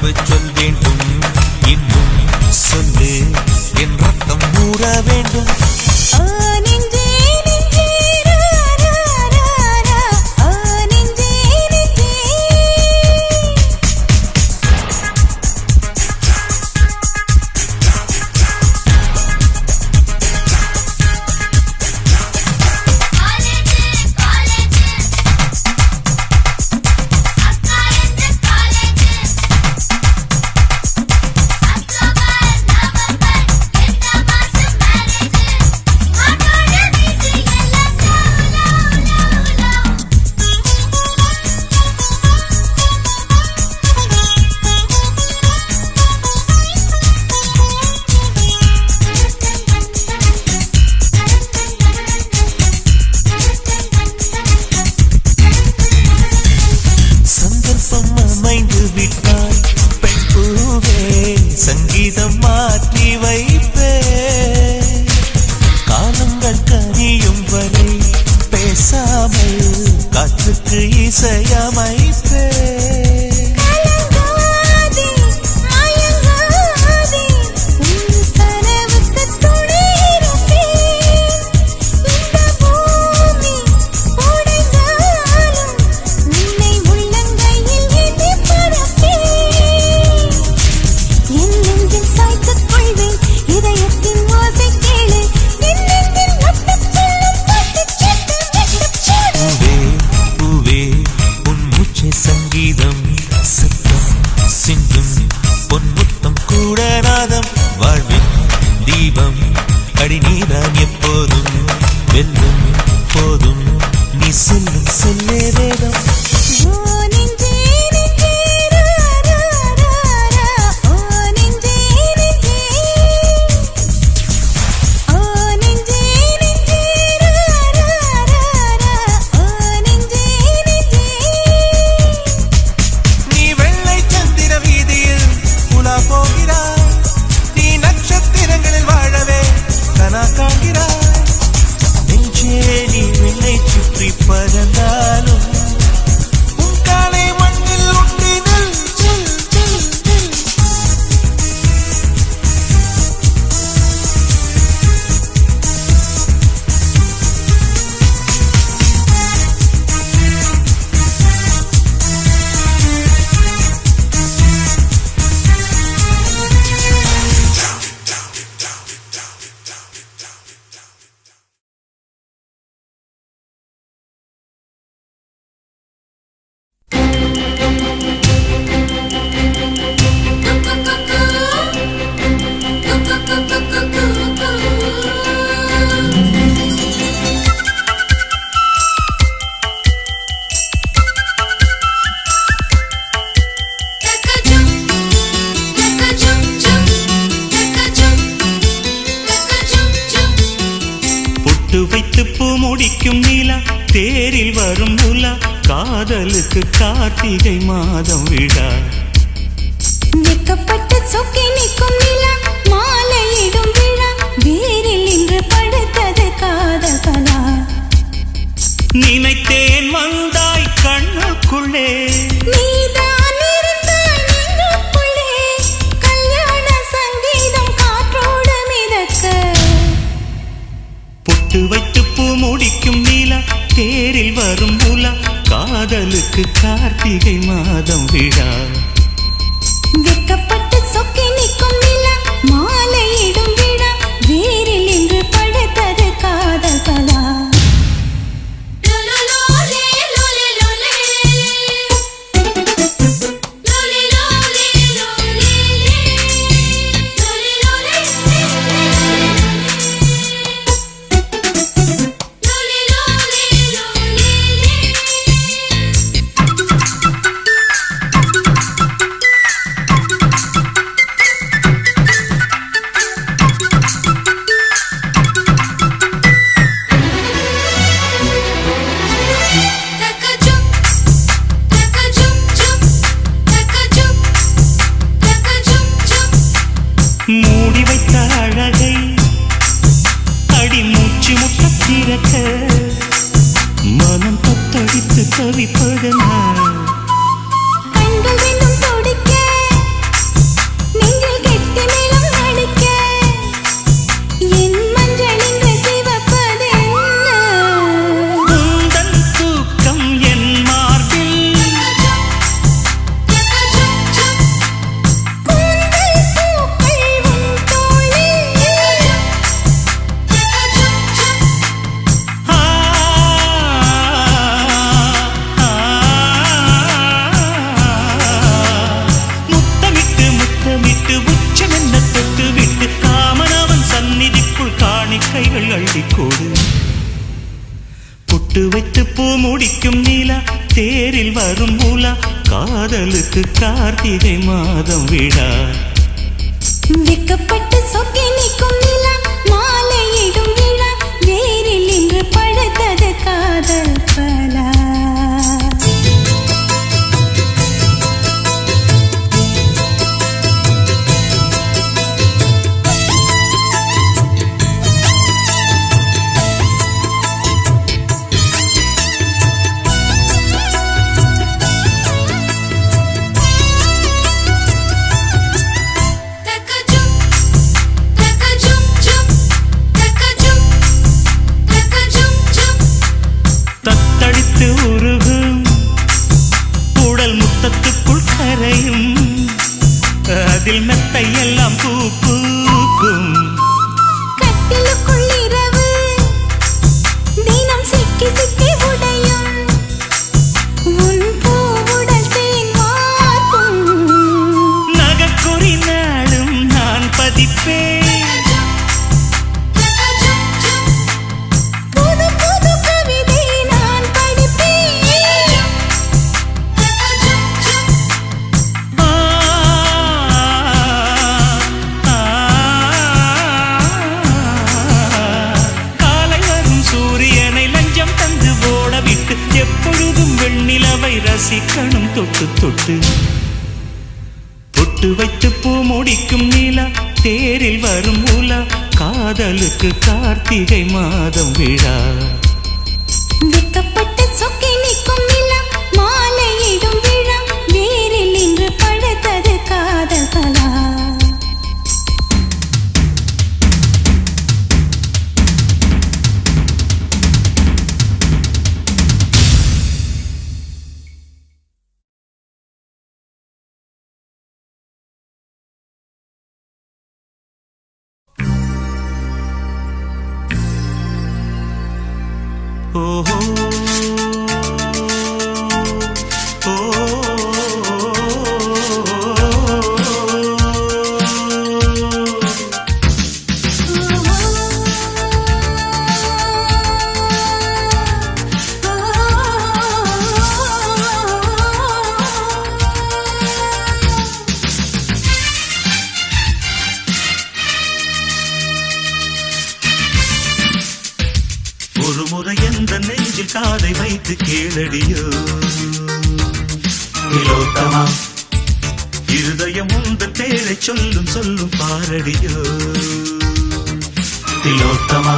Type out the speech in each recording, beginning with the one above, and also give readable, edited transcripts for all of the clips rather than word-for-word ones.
சொல் வேண்டும் இன்னும் சொல்லு என் ரத்தம் ஊற வேண்டும் சங்கீதம் மாற்றி வைப்பே காலங்கள் கனியும் வரை பேசாமல் காற்றுக்கு இசையமைப்பே சங்கீதம் சத்தம் சிந்தும் பொன்முத்தம் கூட நாதம் வாழ்வின் தீபம் அடிநீதான் எப்போதும் வெல்லும் போதும் நீ சொல்லும் சொல்லே வேதம் பறந்தாலும் உன் காலை மண்ணில் ஒட்டினல் முடிக்கும் நிலா தேரில் வரும் உலா காதலுக்கு கார்த்திகை மாதம் விழா வெக்கப்பட்டு சொக்கி நிற்கும் நிலா மாலையிடும் விழா வேரில் இன்று படுத்தது காதல் கலா நினைத்தேன் வந்தாய் கண்ணுக்குள்ளே நீதான் இருந்தாய் நெஞ்சுக்குள்ளே கல்யாண சங்கீதம் காற்றோடு மிதக்க பொட்டு வைத்து பூ முடிக்கும் நிலா தேரில் வரும் உலா காதலுக்கு கார்த்திகை மாதம் விழா வெக்கப்பட்டு சொக்கி நிற்கும் நிலா மாலையிடும் விழா வேரில் இன்று படுத்தது காதல் கலா மூடி வைத்த அழகை அடி மூச்சு முட்ட திறக்க மனம் தத்தடித்து தவிப்பதனா கண்கள் இன்னும் துடிக்க பொட்டு வைத்து பூ முடிக்கும் நீலா தேரில் வரும் மூலா காதலுக்கு கார்த்திகை மாதம் விழா வெக்கப்பட்டு சொக்கி நிற்கும் நிலா மாலையிடும் விழா வேரில் இன்று பழுத்தது காதல் பலா அதில் மெத்தை எல்லாம் பூக்கும் கட்டிலுக்குள் இரவு தினம் சிக்கி சிக்கி உடையும் உன் பூவுடல் தேன் வார்க்கும் நகக்குறி நாளும் நான் பதிப்பேன் புது புது கவிதை நான் படிப்பேன் காலை வரும் சூரியனை லஞ்சம் தந்து ஓட விட்டு எப்பொழுதும் வெண்ணிலவை ரசிக்கணும் தொட்டு தொட்டு பொட்டு வைத்து பூ முடிக்கும் நீலா தேரில் வரும் மூலா காதலுக்கு கார்த்திகை மாதம் விழா வெக்கப்பட்டு சொக்கி நிற்கும் நிலா மாலையிடும் விழா வேரில் இன்று பழுத்தது காதல் பலா ஓஹோ ஒரு முறை எந்த நெஞ்சில் காதை வைத்து கேளடியோ திலோத்தமா இருதயம் உந்தன் பேரை சொல்லும் சொல்லும் பாரடியோ திலோத்தமா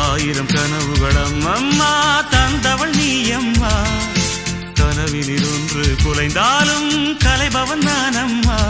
ஆயிரம் கனவுகளம் அம்மா தந்தவள் நீ அம்மா கனவினில் ஒன்று குலைந்தாலும் கலைபவன் நான் அம்மா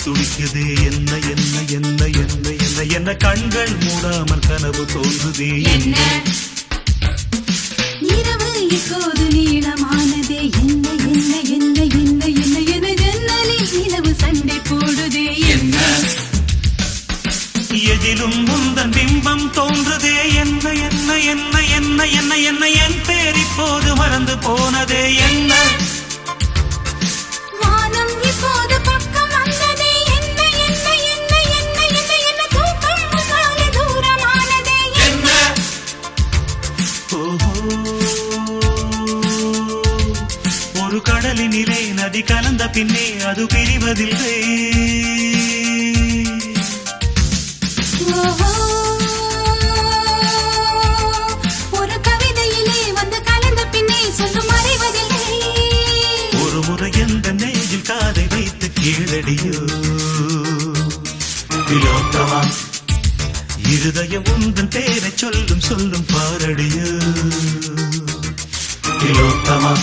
துடிக்குதே என்ன என்ன என்ன என்ன என்ன என்ன கண்கள் மூடாமல் கனவு தோன்றுதே என்ன இரவு இப்போது நீளமானதே என்ன என்ன என்ன என்ன என்ன என ஜன்னலில் நிலவு சண்டை போடுதே என்ன எதிலும் முந்தன் பிம்பம் தோன்றுதே என்ன என்ன என்ன என்ன என்ன என்ன என் பேர் இப்போது மறந்து போனதே என்ன வானம் இப்போது பக்கம் வந்ததே என்ன என்ன என்ன என்ன என்ன என்ன தூக்கம் முன்னாலே தூரமானதே என்ன ஒரு கடலினிலே நதி கலந்த பின்னே அது பிரிவதில்லை ஒரு கவிதையிலே வந்து கலந்த பின்னே சொல்லும் அறிவதில்லை ஒரு முறை எந்த நெஞ்சில் காதை வைத்து கீழடியோ திலோத்தமா இருதயம் உந்தன் பேரை சொல்லும் சொல்லும் பாரடியோ திலோத்தமா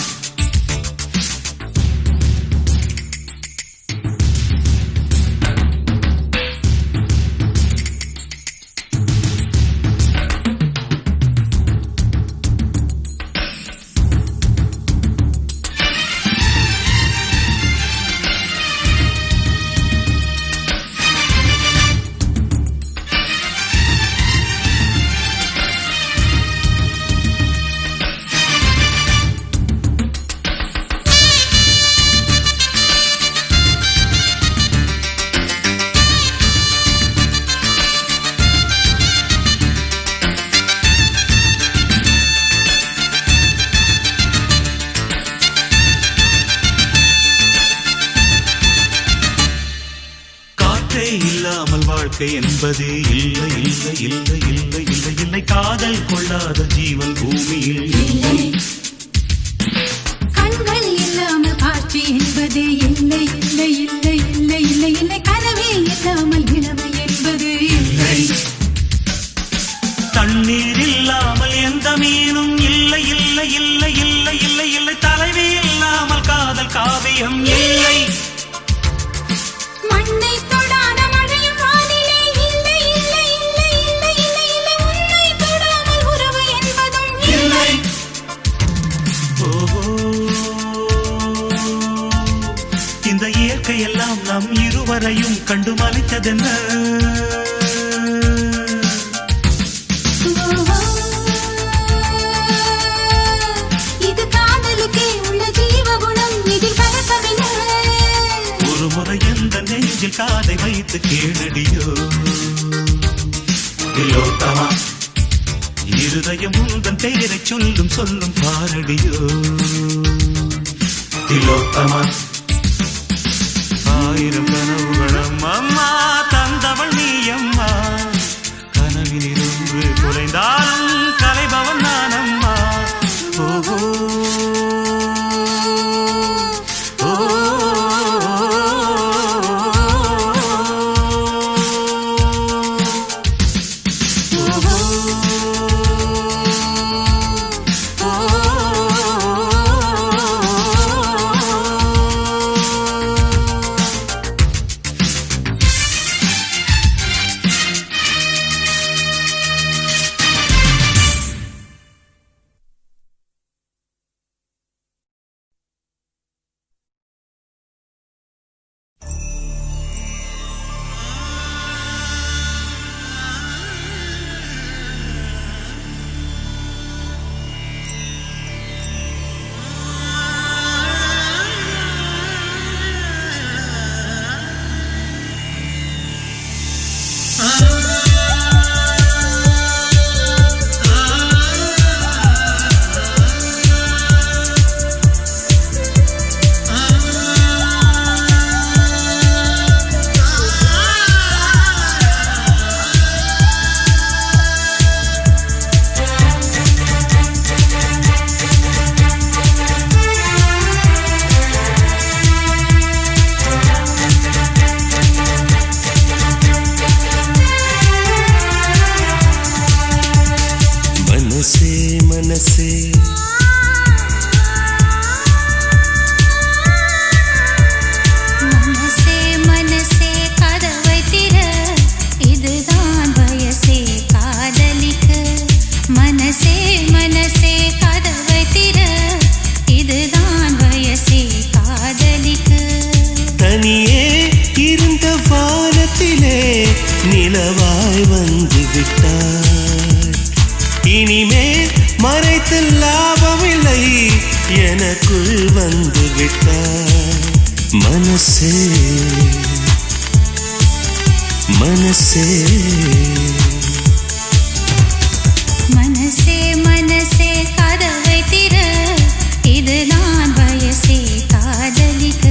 இல்லாமல் வாழ்க்கை என்பதே இல்லை இல்லை இல்லை இல்லை இல்லை இல்லை காதல் கொள்ளாத ஜீவன் பூமியில் இல்லை கண்கள் இல்லாமல் காட்சி என்பதே இல்லை இல்லை இல்லை இல்லை இல்லை இல்லை கனவே இல்லாமல் இளமை என்பது இல்லை தண்ணீர் இல்லாமல் எந்த மீனும் இல்லை இல்லை இல்லை இல்லை இல்லை இல்லை தலைவி இல்லாமல் காதல் காவியம் இல்லை மண்ணை தொடாத மழையும் வானிலே இல்லை இல்லை இல்லை இல்லை இல்லை இல்லை உன்னை தொடாமல் உறவு என்பதும் இல்லை ஓஹோ இந்த இயற்கை எல்லாம் நம் இருவரையும் கண்டு மலித்ததென்ன இது காதலுக்கே உள்ள ஜீவகுணம் இதில் கலக்கமில்லை ஒரு முறை எந்த நெஞ்சில் காதை வைத்து கேளடியோ திலோத்தமா இருதயம் உந்தன் பெயரை சொல்லும் சொல்லும் பாரடியோ திலோத்தமா ஆயிரம் கனவுகளும் அம்மா தந்தவள் நீ அம்மா கனவினில் ஒன்று குறைந்தாலும் கலைபவன் நான் அம்மா ஓஹோ நிலவாய் வந்து விட்டாய். இனிமேல் மறைத்து லாபமில்லை, எனக்குள் வந்து விட்டாய். மனசே மனசே மனசே மனசே கதவை திற, இது நான் வயசே காதலிக்க.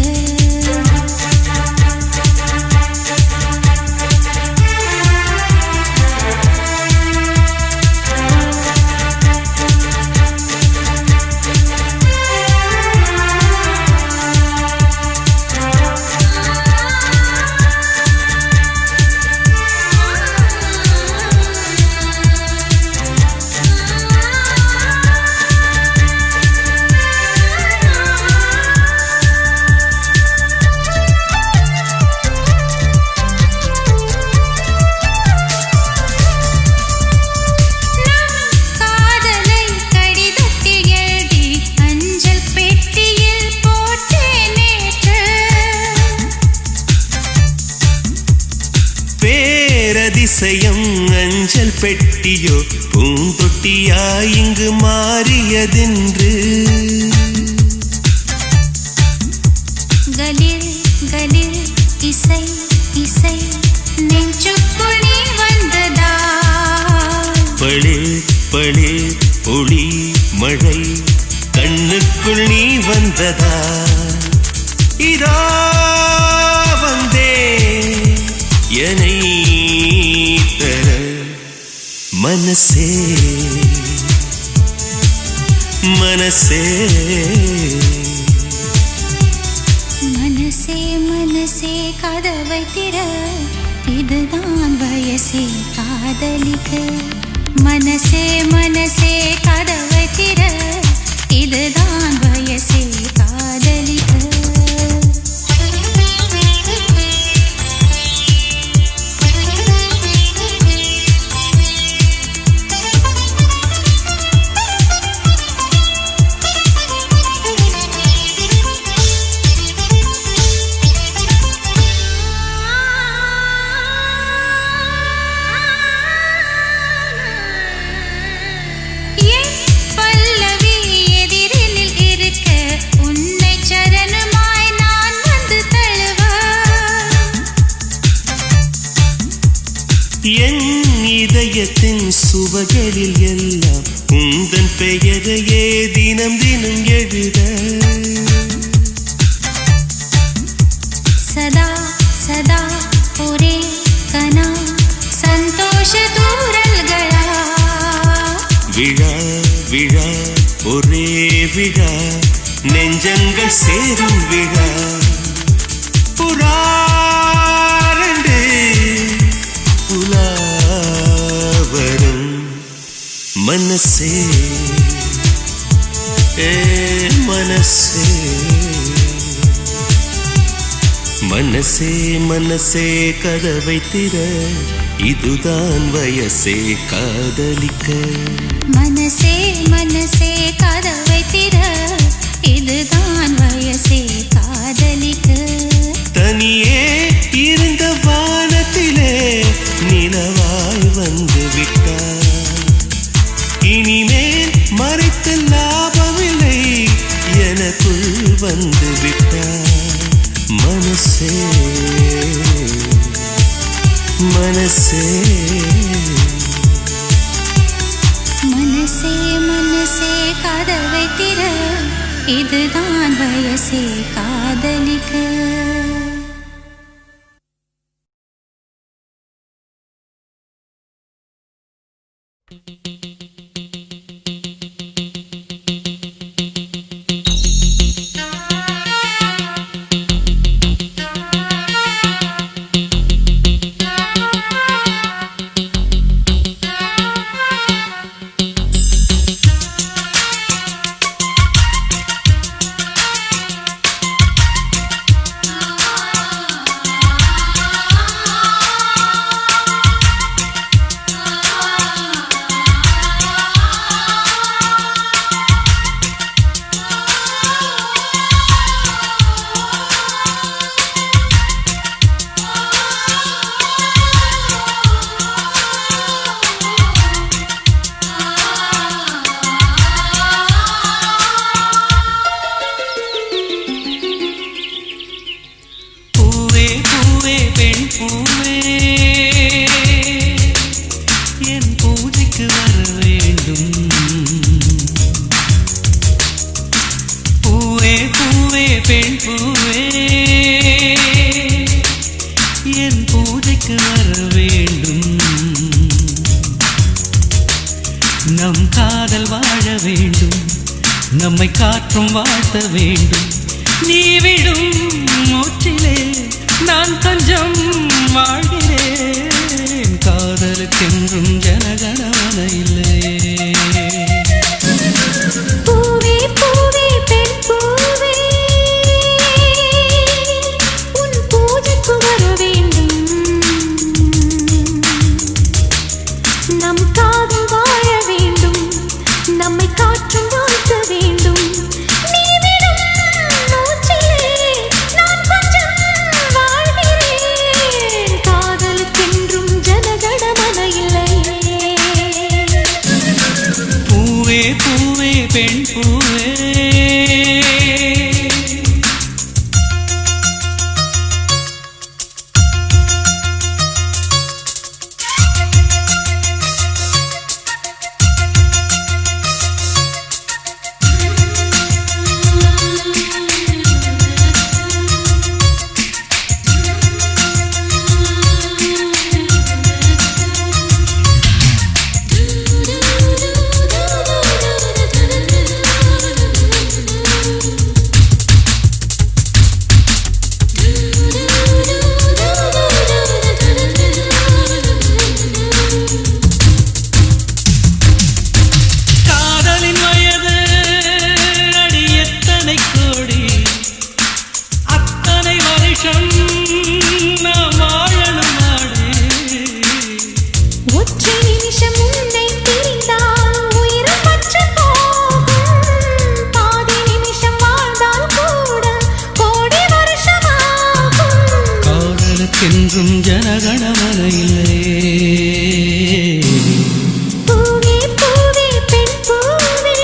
பெட்டியோ பூந்தொட்டியா இங்கு மாறியதென்று கலில் கலில் இசை இசை நெஞ்சுக்குள் நீ வந்ததா பளிர் பளிர் ஒளி மழை கண்ணுக்குள் நீ வந்ததா இதோ வந்தே என்னை தர மனசே மனசே மனசே மனசே கதவை திற இதுதான் வயசே காதலிக்க மனசே மனசே கதவை திற இதுதான் வயசே காதலிக்க என் இதயத்தின் சுவகளில் எல்லாம் உந்தன் பெயரையே தினம் தினம் எழுத சதா சதா ஒரே கனா சந்தோஷ தூரல்களா விழா விழா ஒரே விழா நெஞ்சங்கள் சேரும் விழா புறாரண்டு புலாவரும் மனசே மனசே மனசே மனசே கதவை திற இதுதான் வயசே காதலிக்க மனசே மனசே கதவை திற இதுதான் வயசே காதலிக்க தனியே இருந்த வானத்திலே நிலவாய் வந்து விட்டார் இனிமேல் மறைத்து லாபமில்லை எனக்குள் வந்து விட்டார் மனசே மனசே மனசே மனசே கதவை திற இதுதான் வயசே காதலிக்க நம் காதல் வாழ வேண்டும், நம்மை காற்றும் வாழ்த்த வேண்டும். நீ விடும் மூச்சிலே நான் கொஞ்சம் வாழ்கிறேன், காதலுக்கென்றும் ஜனகணமன இல்லையே. பூவே பெண் பூவே என்றும் ஜனகணமனையிலே பூவே பூவே பெண் பூவே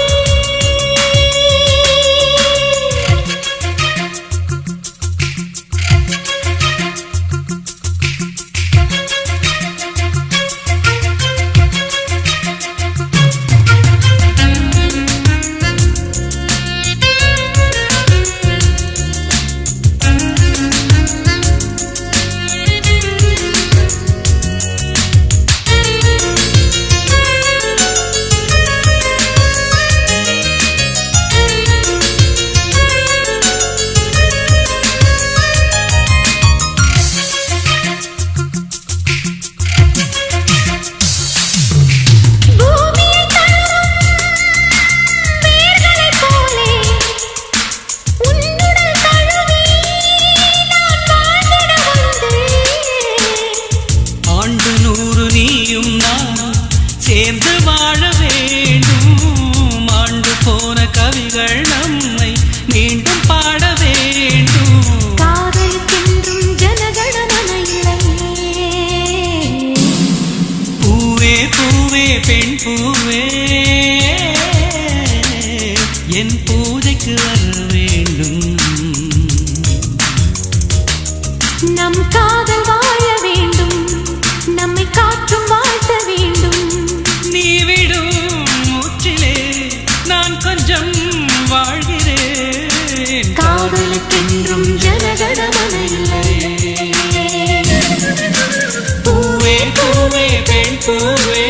சேர்ந்து வாழ வேண்டும் ஆண்டு போன கவிகள் நம்மை மீண்டும் பாட வேண்டும் காதலுக்கென்றும் ஜனகணமனையிலே பூவே பூவே பெண் பூவே என் பூஜைக்கு வர வேண்டும் நம் காதல் வாழ வேண்டும் நம்மை காற்றும் வாழ்த்த வேண்டும் நீ விடும் மூச்சிலே நான் கொஞ்சம் வாழ்கிறேன் காதலுக்கென்றும் ஜனகணமனையிலே பூவே பூவே பெண் பூவே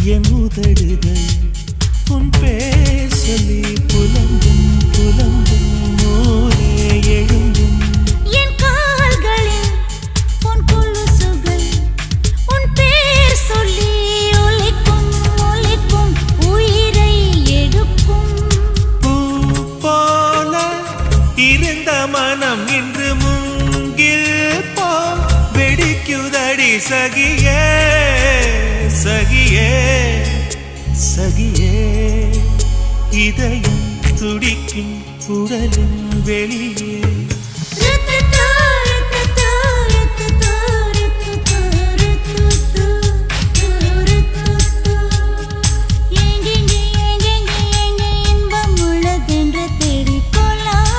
என் உதடுகள் உன் பேர் சொல்லி புலம்பும் புலம்பும் மோரே எழும்பும் என் கால்களில் உன் கொலுசுகள் உன் பேர் சொல்லி ஒலிக்கும் ஒலிக்கும் உயிரை எடுக்கும் பூ போல இருந்த மனம் இன்று மூங்கில் போ வெடிக்குதடி சகியே சகியே சகியே இதயம் துடிக்கும் உடலும் வெளியே இன்பம் உள்ளதென்று தேடிக்கொள்ளாதே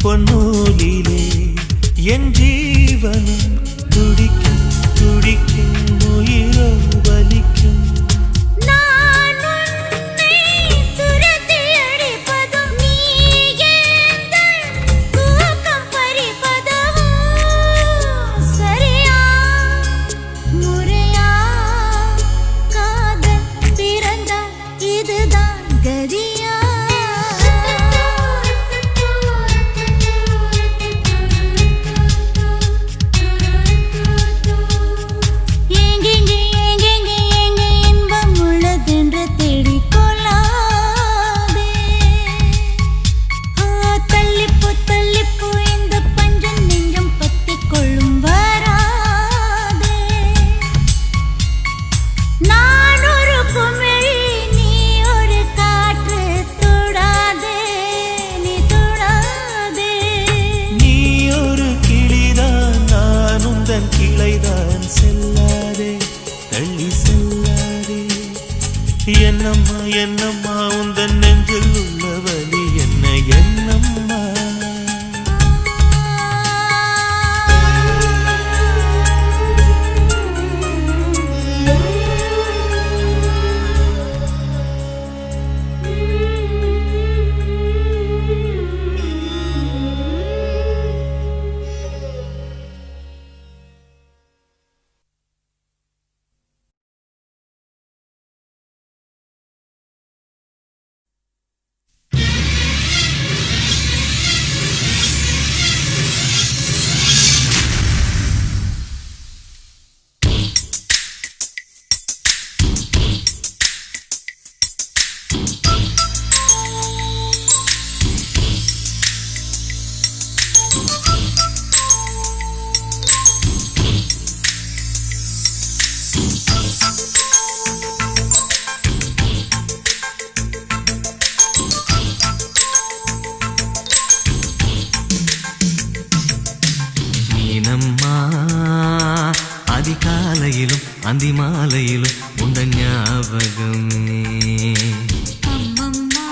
பொன்னூலிலே என் ஜீவனும் துடிக்கும் துடிக்கும் உயிரோ வலிக்கும் நான் உன்னை துரத்தி அடிப்பதும் நீ எந்தன் தூக்கம் பறிப்பதும் சரியா முறையா காதல் பிறந்தால் இதுதான் கதியா கிளைதான் செல்லாதே தள்ளி செல்லாதே என்னம்மா என்னம்மா உந்தன் நெஞ்சில் உள்ள வலி என்ன என்னம்மா அதிகாலையிலும் அந்தி மாலையிலும் உண்ட ஞாபகமே அம்மம்மா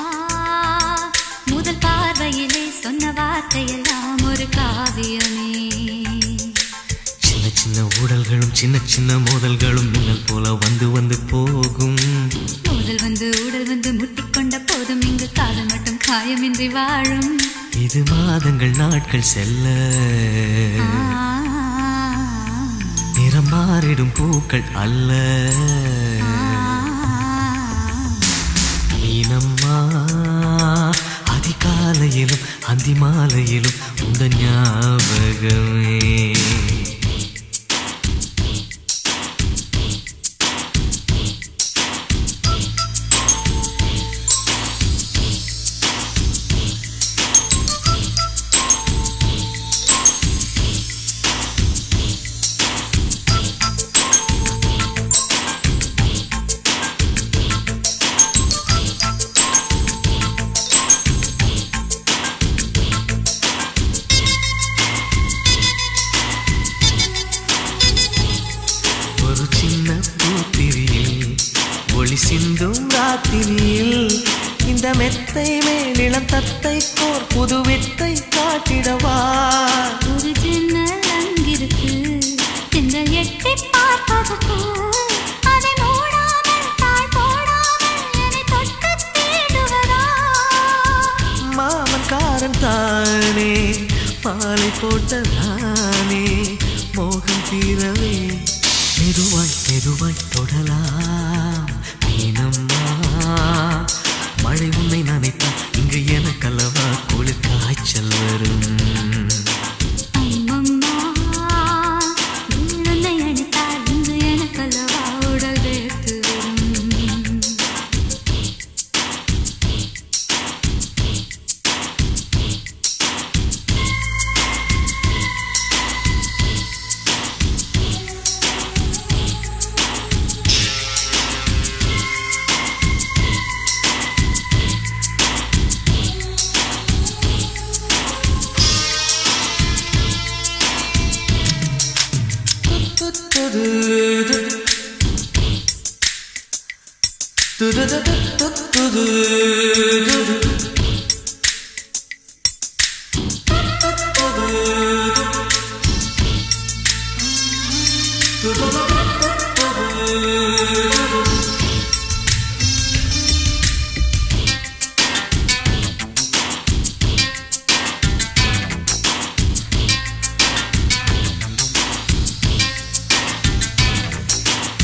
முதல் பார்வையிலே சொன்ன வார்த்தையெல்லாம் ஒரு காவியமே சின்ன சின்ன ஊடல்களும் சின்ன சின்ன மோதல்களும் மின்னல் போல வந்து வந்து போகும் மோதல் வந்து ஊடல் வந்து முட்டிக்கொண்ட போதும் இங்கு காதல் மட்டும் காயமின்றி வாழும் இது மாதங்கள் நாட்கள் செல்ல நிறம் மாறிடும் பூக்கள் அல்ல அதிகாலையிலும் அந்தி மாலையிலும் உந்த ஞாபகமே. ஒரு சின்ன பூத்திரியில் ஒளி சிந்தும் ராத்திரியில் இந்த மெத்தை மேலிளம் தத்தை கோர் புது வித்தை காட்டிடவா. ஒரு ஜன்னல் அங்கிருக்கு திங்கள் எட்டி பார்ப்பதற்கு அதை மூடாமல் தாழ் போடாமல் என்னை தொட்டு தேடுவதா. மாமன்காரன் தானே மாலை போட்டதானே மோகம் தீரவே மெதுவாய் மெதுவாய் தொடலாம் மீனம்மா. மழை உன்னை நினைத்தால் இங்கு எனக்கல்லவா குளிர் காய்ச்சல் வரும். அம்மம்மா உன்னை அணைத்தால் இங்கு எனக்கல்லவா உடல் வேர்த்து வரும்.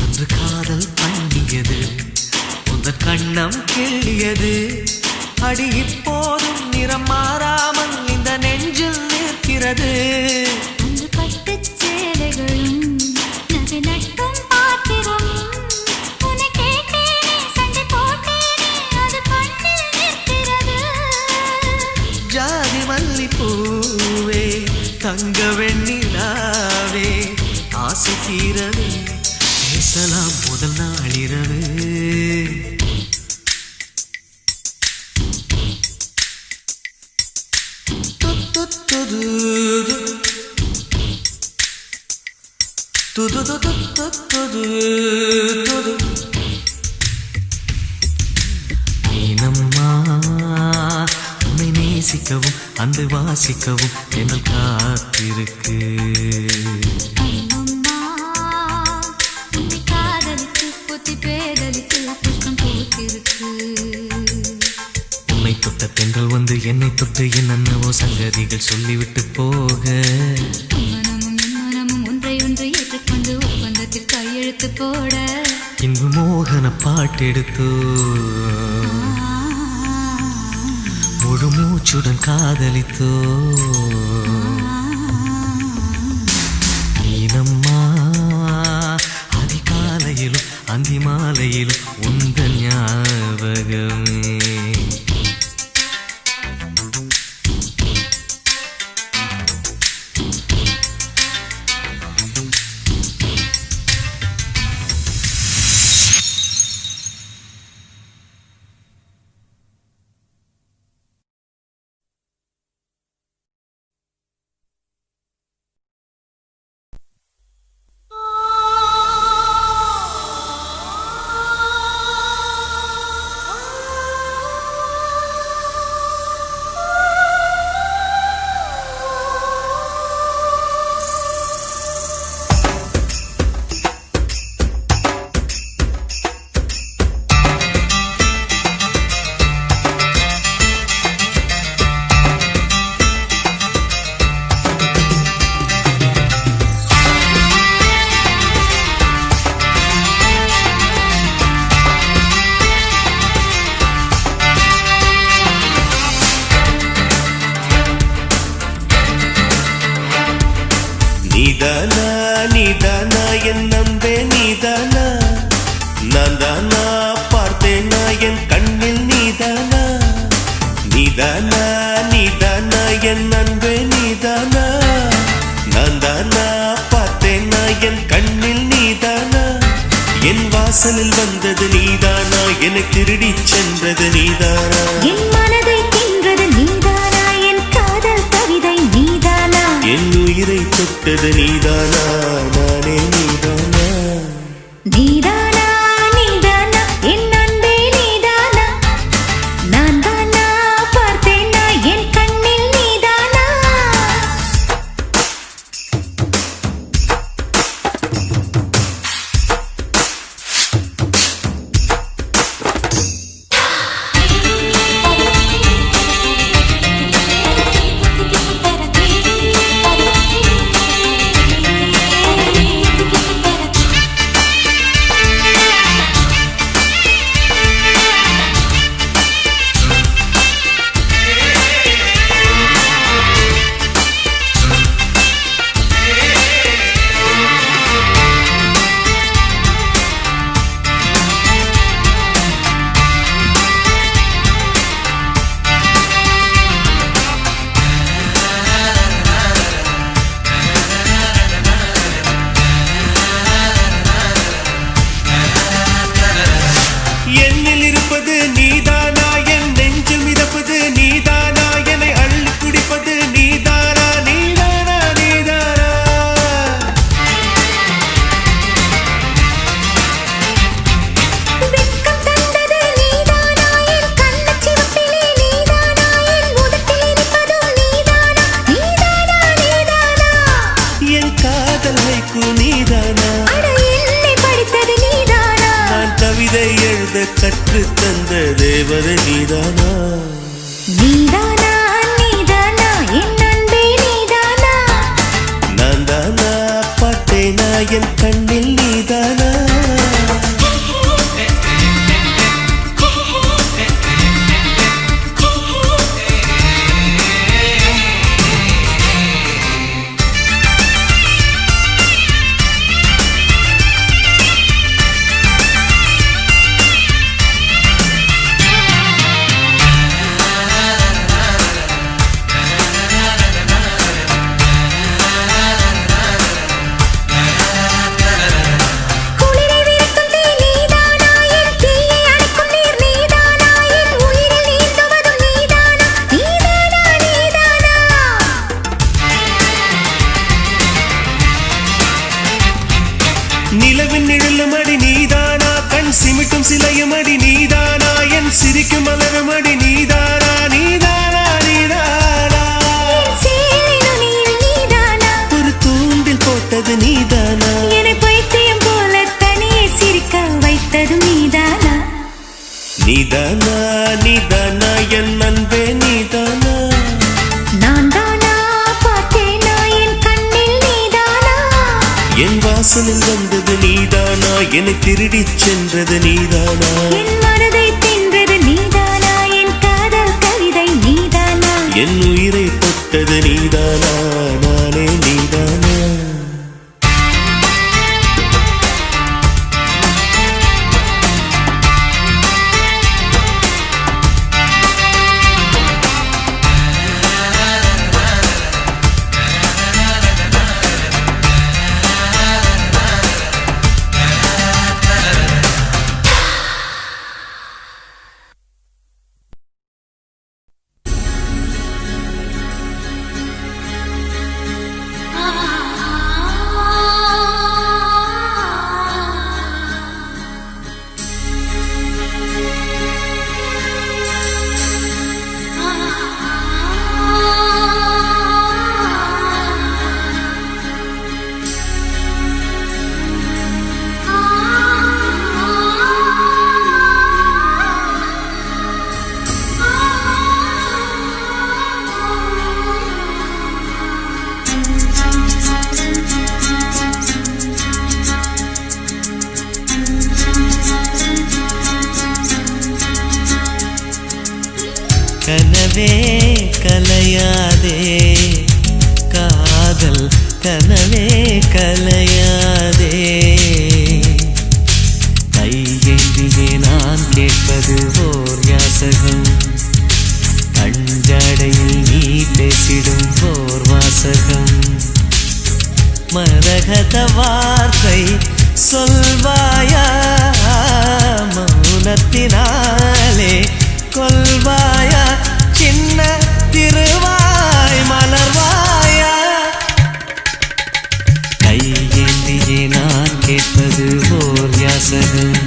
அன்று காதல் பண்ணியது உந்த கண்ணம் கிள்ளியது. அடி இப்போதும் நிறம் மாறாமல் இந்த நெஞ்சில் நிற்கிறது. அன்று பட்டுச் சேலைகளும் நகை நட்டும் பாத்திரமும் உன்னை கேட்டேனே சண்டை போட்டேனே அது கண்ணில் நிற்கிறது. ஜாதி மல்லிப்பூவே தங்க வெண்ணிலாவே ஆசை தீரவே பேசலாம் முதல் நாளிரவு. மீனம்மா உன்னை நேசிக்கவும் அந்த வாசிக்கவும் என்ன காத்திருக்கு. அம்மம்மா உன்னை காதலித்து புத்தி பேதலித்து புஷ்பம் பூத்திருக்கு. உன்னை தொட்ட பெண்கள் வந்து என்னை தொட்டு என்னென்னவோ சங்கதிகள் சொல்லிவிட்டு போக மனமும் என் மனமும் ஒன்றை ஒன்று ஏற்றுக்கொண்டு ஒப்பந்தத்தில் கையெழுத்து போட இன்பு மோகன பாட்டெடுத்தோ முழு மூச்சுடன் காதலித்தோ. மீனம்மா அதிகாலையிலும் அந்தி மாலையிலும் உந்த ஞாபகமே. நீதானா என் அன்பே நீதானா நான் தானா பார்த்தேனா என் கண்ணில் நீதானா நீதானா நீதானா என் அன்பே நீதானா நான் தானா பார்த்தேனா என் கண்ணில் நீதானா என் வாசலில் வந்தது நீதானா என்னை திருடி சென்றது நீதானா என் மனதை தின்றது நீதானா என் காதல் கவிதை நீதானா என் உயிரை தொட்டது நீதானா நானே நீதானா நீதானா நீதானா என் அன்பே நீதானா நான் தானா பார்த்தேனா என் கண்ணில் நீதானா என்னில் இருப்பது நீதானா என் நெஞ்சில் மிதப்பது நீதானா என்னை அள்ளி குடிப்பது நீதானா நீதானா நீதானா வெட்கம் தந்தது நீதானா என் கண்ணச் சிவப்பிலே நீதானா என் உதட்டில் இருப்பதும் நீதானா நீதானா நீதானா என் காதல் வைக்கு நீதானா அட என்னை படித்தது நீதானா நான் கவிதை எழுத கற்று தந்த தேவதை நீதானா நீதானா நீதானா என் அன்பே நீதானா நான் தானா பார்த்தேனா என் கண்ணில் நீதானா குளிரை விரட்டும் தீ நீதானா என் தீயை அணைக்கும் நீர் நீதானா என் உயிரில் நீந்துவதும் நீதானா நீதானா நீதானா நிலவின் நிழலும் அடி நீதானா கண் சிமிட்டும் சிலையும் அடி நீதானா என் சிரிக்கும் மலரும் அடி நீதானா நீதானா நீதானா சேலை நுனியில் நீதானா ஒரு தூண்டில் போட்டது நீதானா என்னை பைத்தியம் போல தனியே சிரிக்க வைத்தது நீதானா நீதானா நீதானா என் அன்பே நீதானா நான் தானா பார்த்தேனா என் கண்ணில் நீதானா என் வாசலில் வந்தது நீதானா என்னை திருடி சென்றது நீதானா என் மனதை தின்றது நீதானா என் காதல் கவிதை நீதானா என் உயிரை தொட்டது நீதானா நானே நீதானா கனவே கலையாதே காதல் கனவே கலையாதே கையேந்தியே நான் கேட்பது ஓர் யாசகம் கஞ்சாடையில் நீ பேசிடும் ஓர் வாசகம் மரகத வார்த்தை சொல்வாயா மௌனத்தினாலே கொல்வாயா சின்ன திருவாய் மலர்வாயா கையேந்தியே நான் கேட்பது ஓர் யாசகம்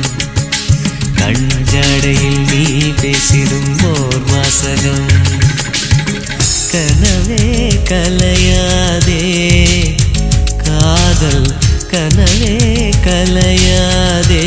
கஞ்சாடையில் நீ பேசிடும் ஓர் வாசகம் கனவே கலையாதே காதல் கனவே கலையாதே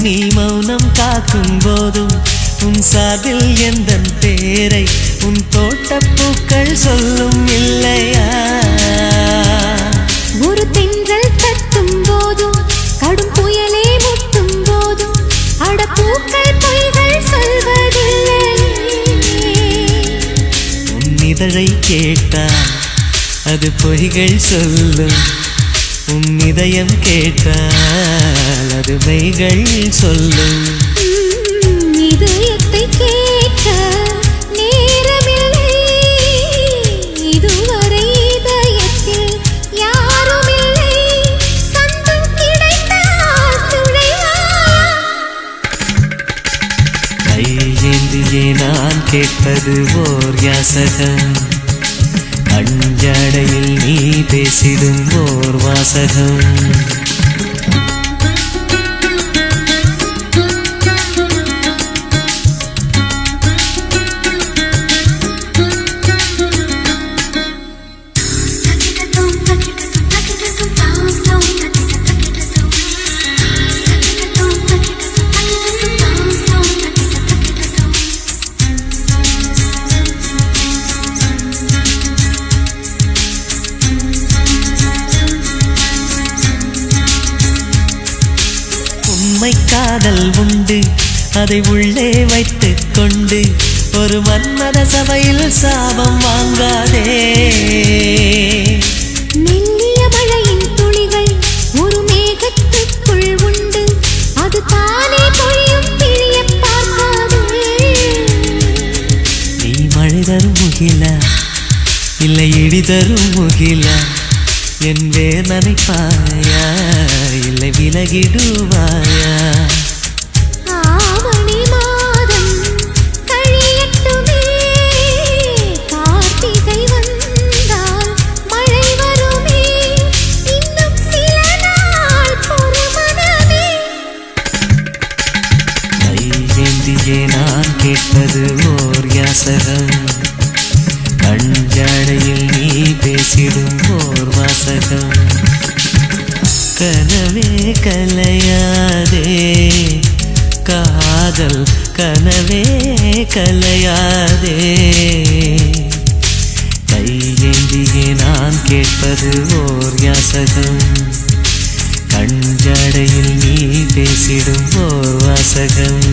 நீ மௌனம் காக்கும் போதும் உன் சாதில் எந்தன் பேரை உன் தோட்டப்பூக்கள் சொல்லும் இல்லையா ஒரு தென்றல் தட்டும் போதும் கடும் புயலே முட்டும் போதும் அடப்பூக்கள் பொய்கள் சொல்வதில்லை உன் இதழை கேட்டால் அது பொய்கள் சொல்லும் உன் இதயம் கேட்டால் அது மெய்கள் சொல்லும் இதயத்தை கேட்க நேரமில்லை இதுவரை இதயத்தில் யாருமில்லை சந்தம் கிடைத்தால் துணைவாயா கையேந்தியே நான் கேட்பது ஓர் யாசகம் கஞ்சாடையில் நீ பேசிடும் ஓர் வாசகம் உண்மை காதல் உண்டு அதை உள்ளே வைத்துக் கொண்டு ஒரு மன்மத சபையில் சாபம் வாங்காதே மெல்லிய மழையின் துளிகள் ஒரு மேகத்துக்குள் உண்டு அது தானே பொழியும் பிழிய பார்க்காதே நீ மழை தரும் முகிலா இல்லை இடி தரும் முகிலா என் வேர் நனைப்பாயா இல்லை விலகிடுவாயா ஆவணி மாதம் கழியட்டுமே கார்த்திகை வந்தால் மழை வருமே இன்னும் சில நாள் பொறுமனமே கையேந்தியே நான் கேட்பது ஓர் யாசகம் கஞ்சாடையில் நீ பேசிடும் ஓர் வாசகம் கனவே கலையாதே காதல் கனவே கலையாதே கையேந்தியே நான் கேட்பது ஓர் யாசகம் கஞ்சாடையில் நீ பேசிடும் ஓர் வாசகம்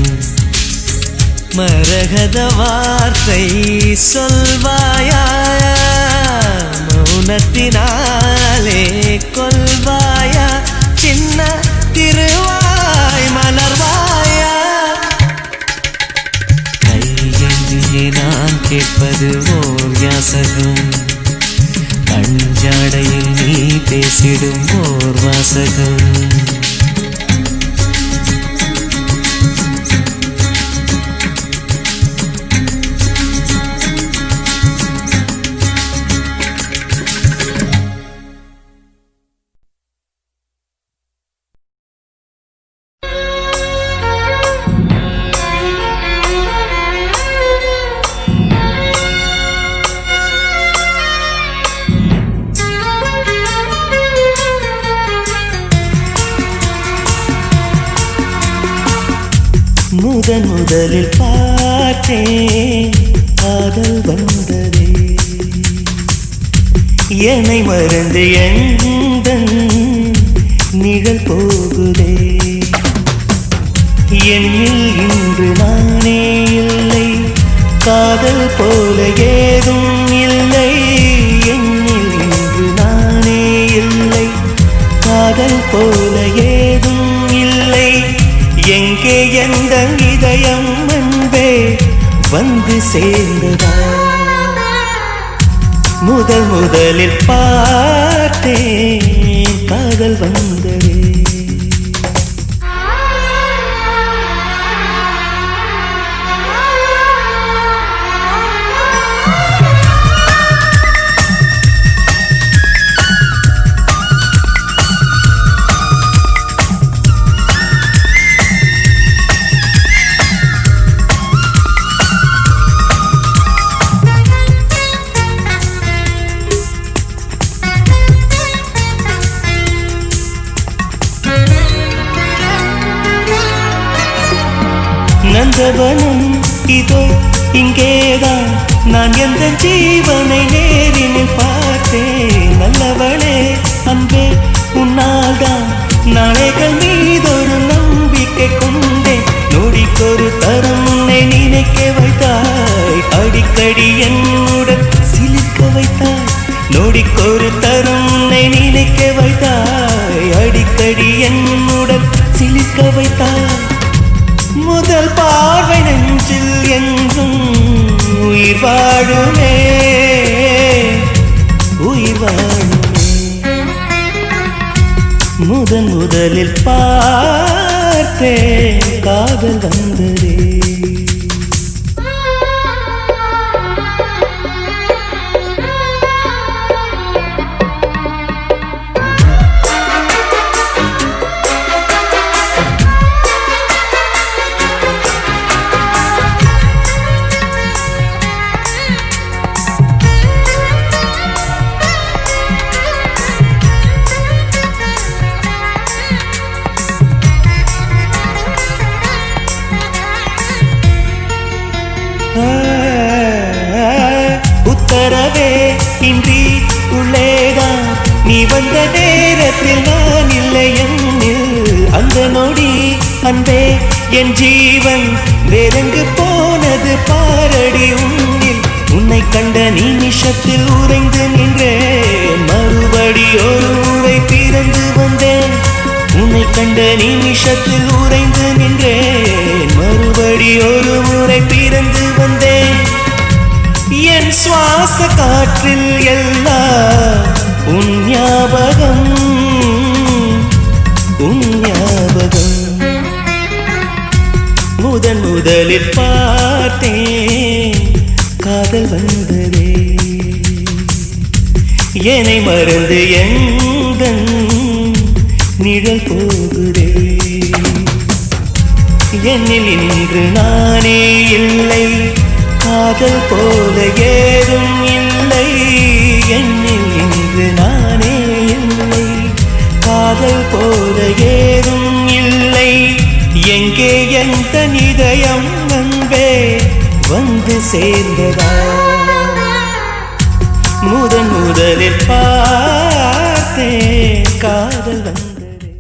மரகத வார்த்தை சொல்வாயா மௌனத்தினாலே கொல்வாயா சின்ன திருவாய் மலர்வாயா கையேந்தியே நான் கேட்பது ஓர் யாசகம் கஞ்சாடையில் நீ பேசிடும் ஓர் வாசகம் முதலில் பார்த்தேன் காதல் வந்ததே என்னை மறந்து எந்தன் நிழல் போகுதே என்னில் இன்று நானே இல்லை காதல் போல ஏதும் இல்லை என்னில் இன்று நானே இல்லை காதல் போல ஏதும் இல்லை எங்கே எந்த இதயம் அன்பே வந்து சேர்ந்ததா முதலில் பார்த்தேன் காதல் வந்ததே நந்தவனம் இதோ இங்கேதான் நான் எந்த ஜீவனை நேரினில் பார்த்தேன் நல்லவளே அன்பே உன்னால்தான் நாளைகள் மீதொரு நம்பிக்கை கொண்டேன் நொடிக்கொரு தரம் உன்னை நினைக்க வைத்தாய் அடிக்கடி என்னுடன் சிலிர்க்க வைத்தாய் நொடிக்கொரு தரம் உன்னை நினைக்க வைத்தாய் அடிக்கடி என்னுடன் சிலிர்க்க வைத்தாய் முதல் பார்வை நெஞ்சில் என்றும் உயிர் வாழுமே உயிர் வாழுமே முதலில் பார்த்தேன் காதல் வந்ததே உத்தரவே இன்றி உள்ளேதான் நீ வந்த நேரத்தில் நான் இல்லை என்னில் அந்த நொடி அன்பே என் ஜீவன் வேறெங்கு போனது பாரடி உன்னில் உன்னை கண்ட நிமிஷத்தில் உறைந்து நின்றேன் மறுபடி ஒரு முறை பிறந்து வந்தேன் உன்னை கண்ட நிமிஷத்தில் உறைந்து நின்றேன் மறுபடி ஒரு முறை பிறந்து வந்தேன் என் சுவாச காற்றில் எல்லாம் உன் ஞாபகம் முதலில் பார்த்தேன் காதல் வந்ததே என்னை மறந்து எந்தன் நிழல் போகுதே என்னில் இன்று நானே இல்லை காதல் போல ஏதும் இல்லை என்னில் இன்று நானே இல்லை காதல் போல ஏதும் இல்லை எங்கே எந்த இதயம் அன்பே வந்து சேர்ந்ததா முதலில் பார்த்தேன் காதல் வந்ததே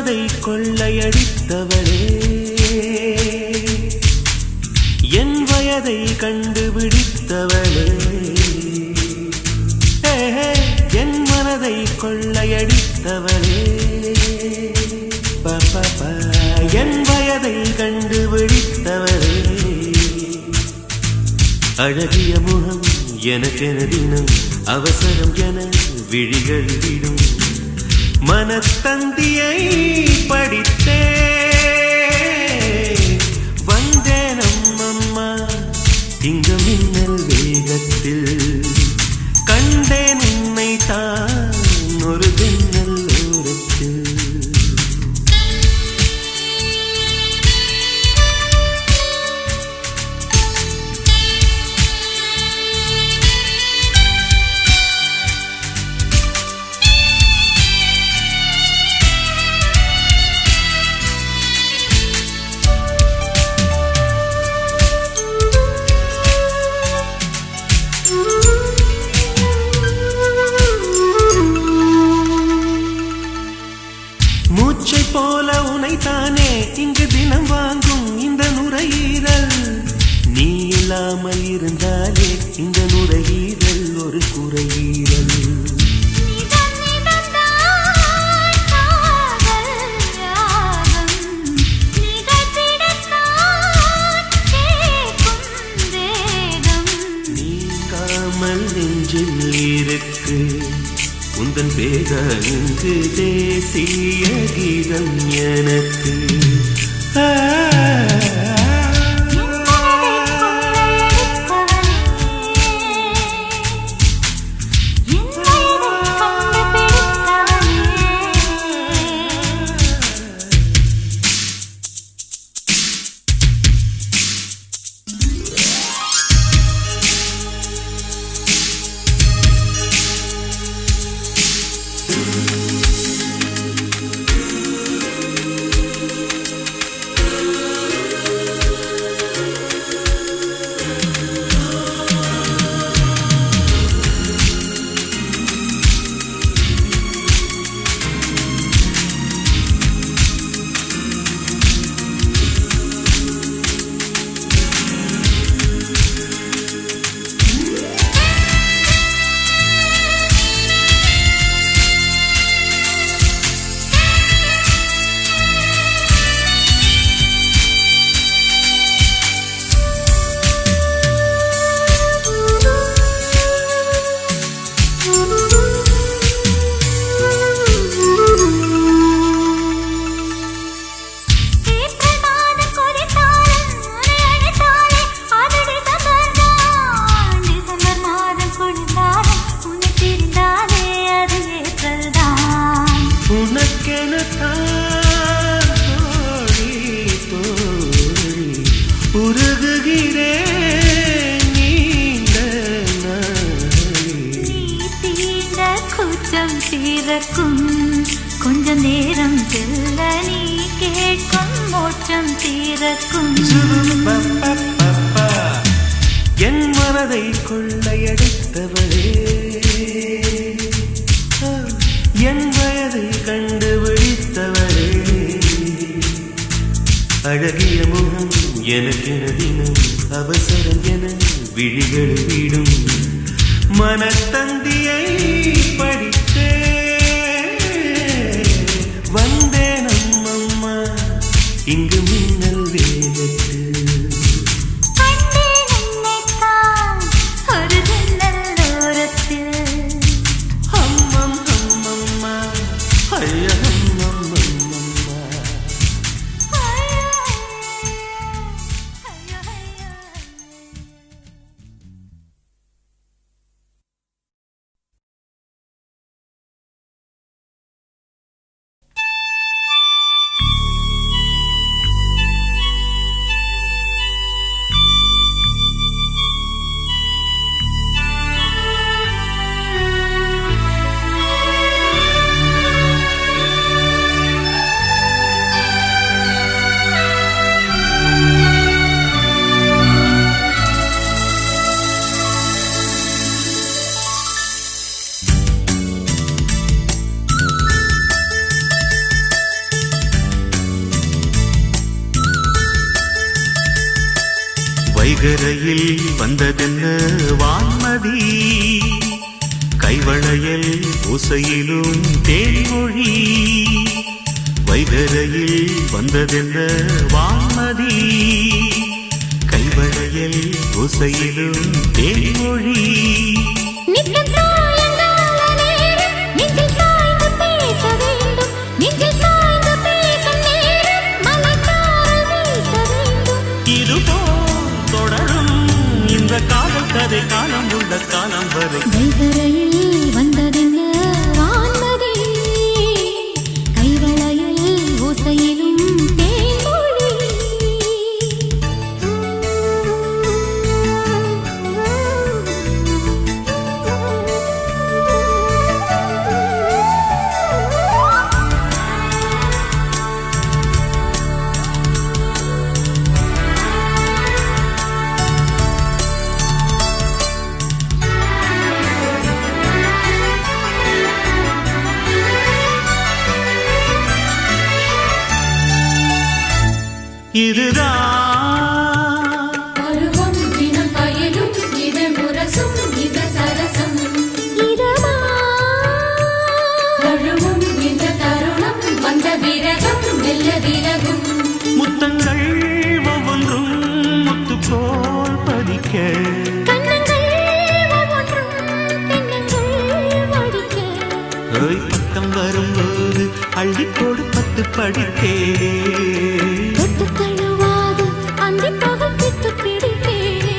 மனதை கொள்ளையடித்தவளே என் வயதை கண்டுபிடித்தவளே என் மனதை கொள்ளையடித்தவளே பாப்பா என் வயதை கண்டுபிடித்தவளே அழகிய முகம் எனக்கென தினம் அவசரம் என விழிகள் விடும் மனத்தந்தியை படித்தே வந்தேன் அம்மம்மா இங்கு மின்னல் வேகத்தில் கண்டேன் உன்னை தான் ஒரு மின்னல் ஓரத்தில் மூச்சை போல உனைத்தானே இங்கு தினம் வாங்கும் இந்த நுரையீரல் நீ இல்லாமல் இருந்தாலே இந்த நுரையீரல் ஒரு குறையீரல் நீங்காமல் நெஞ்சில் இருக்கு உந்தன் பேக இங்கு தேசிய கீதம் எனக்கு கொஞ்ச நேரம் செல்ல நீ கேட்கும் மோட்சம் தீரக்கும் என் மனதை கொள்ளையடித்தவளே என் வயதை கண்டுபிடித்தவளே அழகிய முகம் எனக்கென தினம் அவசரம் என விழிகள் விடும் மனத்தந்தியை படித்தே வந்தேன் அம்மம்மா இங்கு மின்னல் வேகத்தில் ஒரு ஜன்னல் ஓரத்தில் அம்மம் அம்மம்மா ஐயா வந்ததென்ன வான்மதி கைவளையல் ஓசையிலும் தேன்மொழி வைகரையில் வந்ததென்ன வான்மதி கைவளையல் ஓசையிலும் தேன்மொழி நித்தம் சாயங்கால நேரம் நெஞ்சில் சாய்ந்து பேச வேண்டும் நெஞ்சில் சாய்ந்து பேசும் நேரம் மலர்ச்சாரல் வீச வேண்டும் இதுபோல் தொடரும் இந்த காதல் கதை காலம் உள்ள காலம் வரை வைகரையில் வந்ததென்ன வான்மதி கைவளையல் ஓசையிலும் தேன்மொழி இதுதான் பருவம் தினம் பயனும் இது முரசும் இது சரசம் இதமா தழுவும் இந்த தருணம் வந்த விரகம் மெல்ல விலகும் முத்தங்கள் ஒவ்வொன்றும் முத்துப்போல் பதிக்க கண்ணங்கள் ஒவ்வொன்றும் தென்னங்கள் வடிக்க பக்கம் வரும்போது அள்ளி கொடுப்பத்து படித்தே தொட்டு தழுவாது அந்தி பகப்பித்து பிடித்தேனே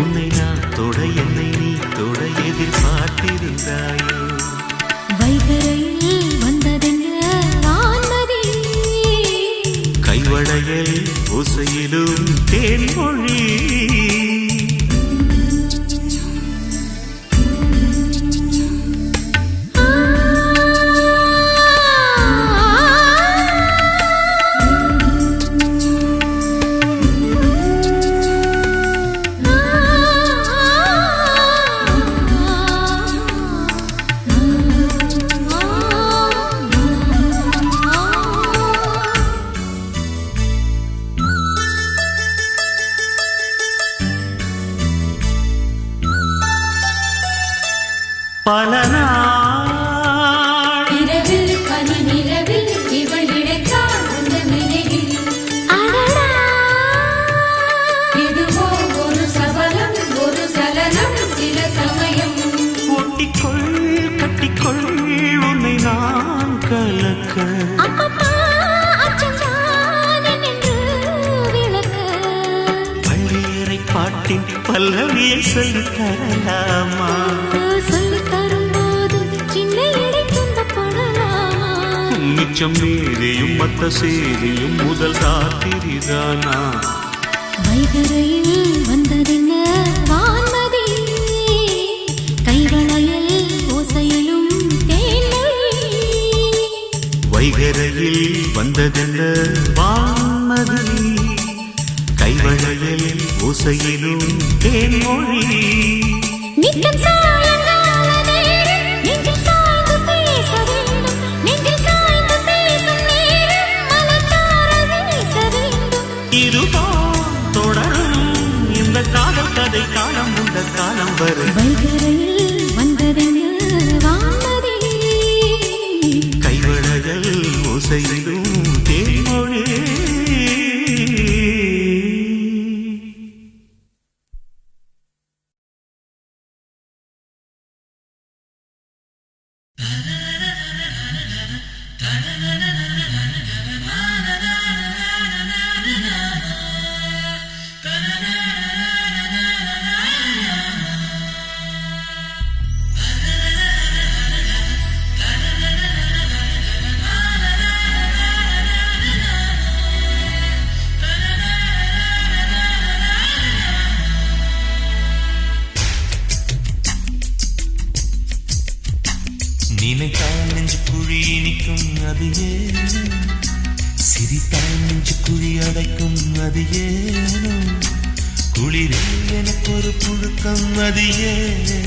உன்னை நான் தொட என்னை நீ தொட எதிர்பார்த்திருந்தாயோ வைகரையில் வந்ததென்ன வான்மதி கைவளையல் ஓசையிலும் தேன்மொழி பல நாள் இரவில் பனி நிலவில் இவள் இழைத்தாள் அந்த நினைவில் அடடா இதுவோ ஒரு சபலம் ஒரு சலனம் சில சமயம் ஒட்டிக்கொள் கட்டிக்கொள் உன்னை நான் கலக்க அப்பப்பா அச்சஞ்சான நின்று விளக்க பள்ளியறை பாட்டின் பல்லவியை சொல்லித் தரலாமா சொல்லித் தரும்போது சின்ன இடை துன்பப்படலாமா மிச்சம் மீதியும் மத்த சேதியும் முதல் ராத்திரிதானா வைகரையில் வந்ததென்ன வான்மதி கைவளையல் ஓசையிலும் தேன்மொழி வைகரையில் வந்ததென்ன வான்மதி கைவளையல் ஓசையிலும் தேன்மொழி நித்தம் சாயங்கால நேரம் நெஞ்சில் சாய்ந்து பேச வேண்டும் நெஞ்சில் சாய்ந்து பேசும் நேரம் மலர்ச்சாரல் வீச வேண்டும் இதுதான் தொடரும் இந்த காதல் கதை காலம் உள்ள காலம் வரை வைகரையில் வந்ததென்ன வான்மதி கைவளையல் ஓசையிலும் தேன்மொழி நினைத்தால் நெஞ்சு குழி இனிக்கும் அது ஏனோ சிரித்தால் நெஞ்சு குழி அடைக்கும் அது ஏனோ குளிரில் எனக்கு ஒரு புழுக்கம் அது ஏனோ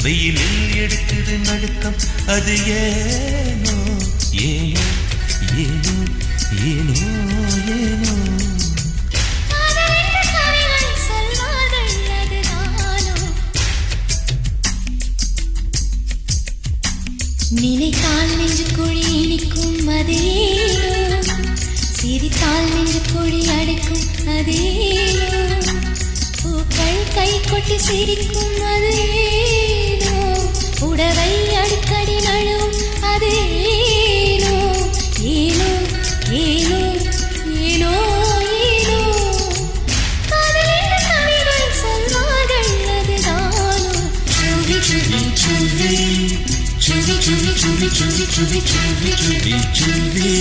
வெயிலில் எடுக்குது நடுக்கம் அது ஏனோ ஏனோ ஏனோ ஏனோ ஏனோ காதலென்ற கவிகள் சொல்வார்கள் அதேனோ சிரித்தால் நெஞ்சு குழி அடைக்கும் அதேனோ பூக்கள் கை கொட்டி சிரிக்கும் அதேனோ உடவை அடிக்கடி நழுவும் அதேனோ ஏனோ ஏனோ ஏனோ ஏனோ காதலின் கவிகள் சொல்வார்கள் அதுதானோ சுவி சுவி சுவி சுவி சுவி சுவி சுவி சுவி சுவி சுவி சுவி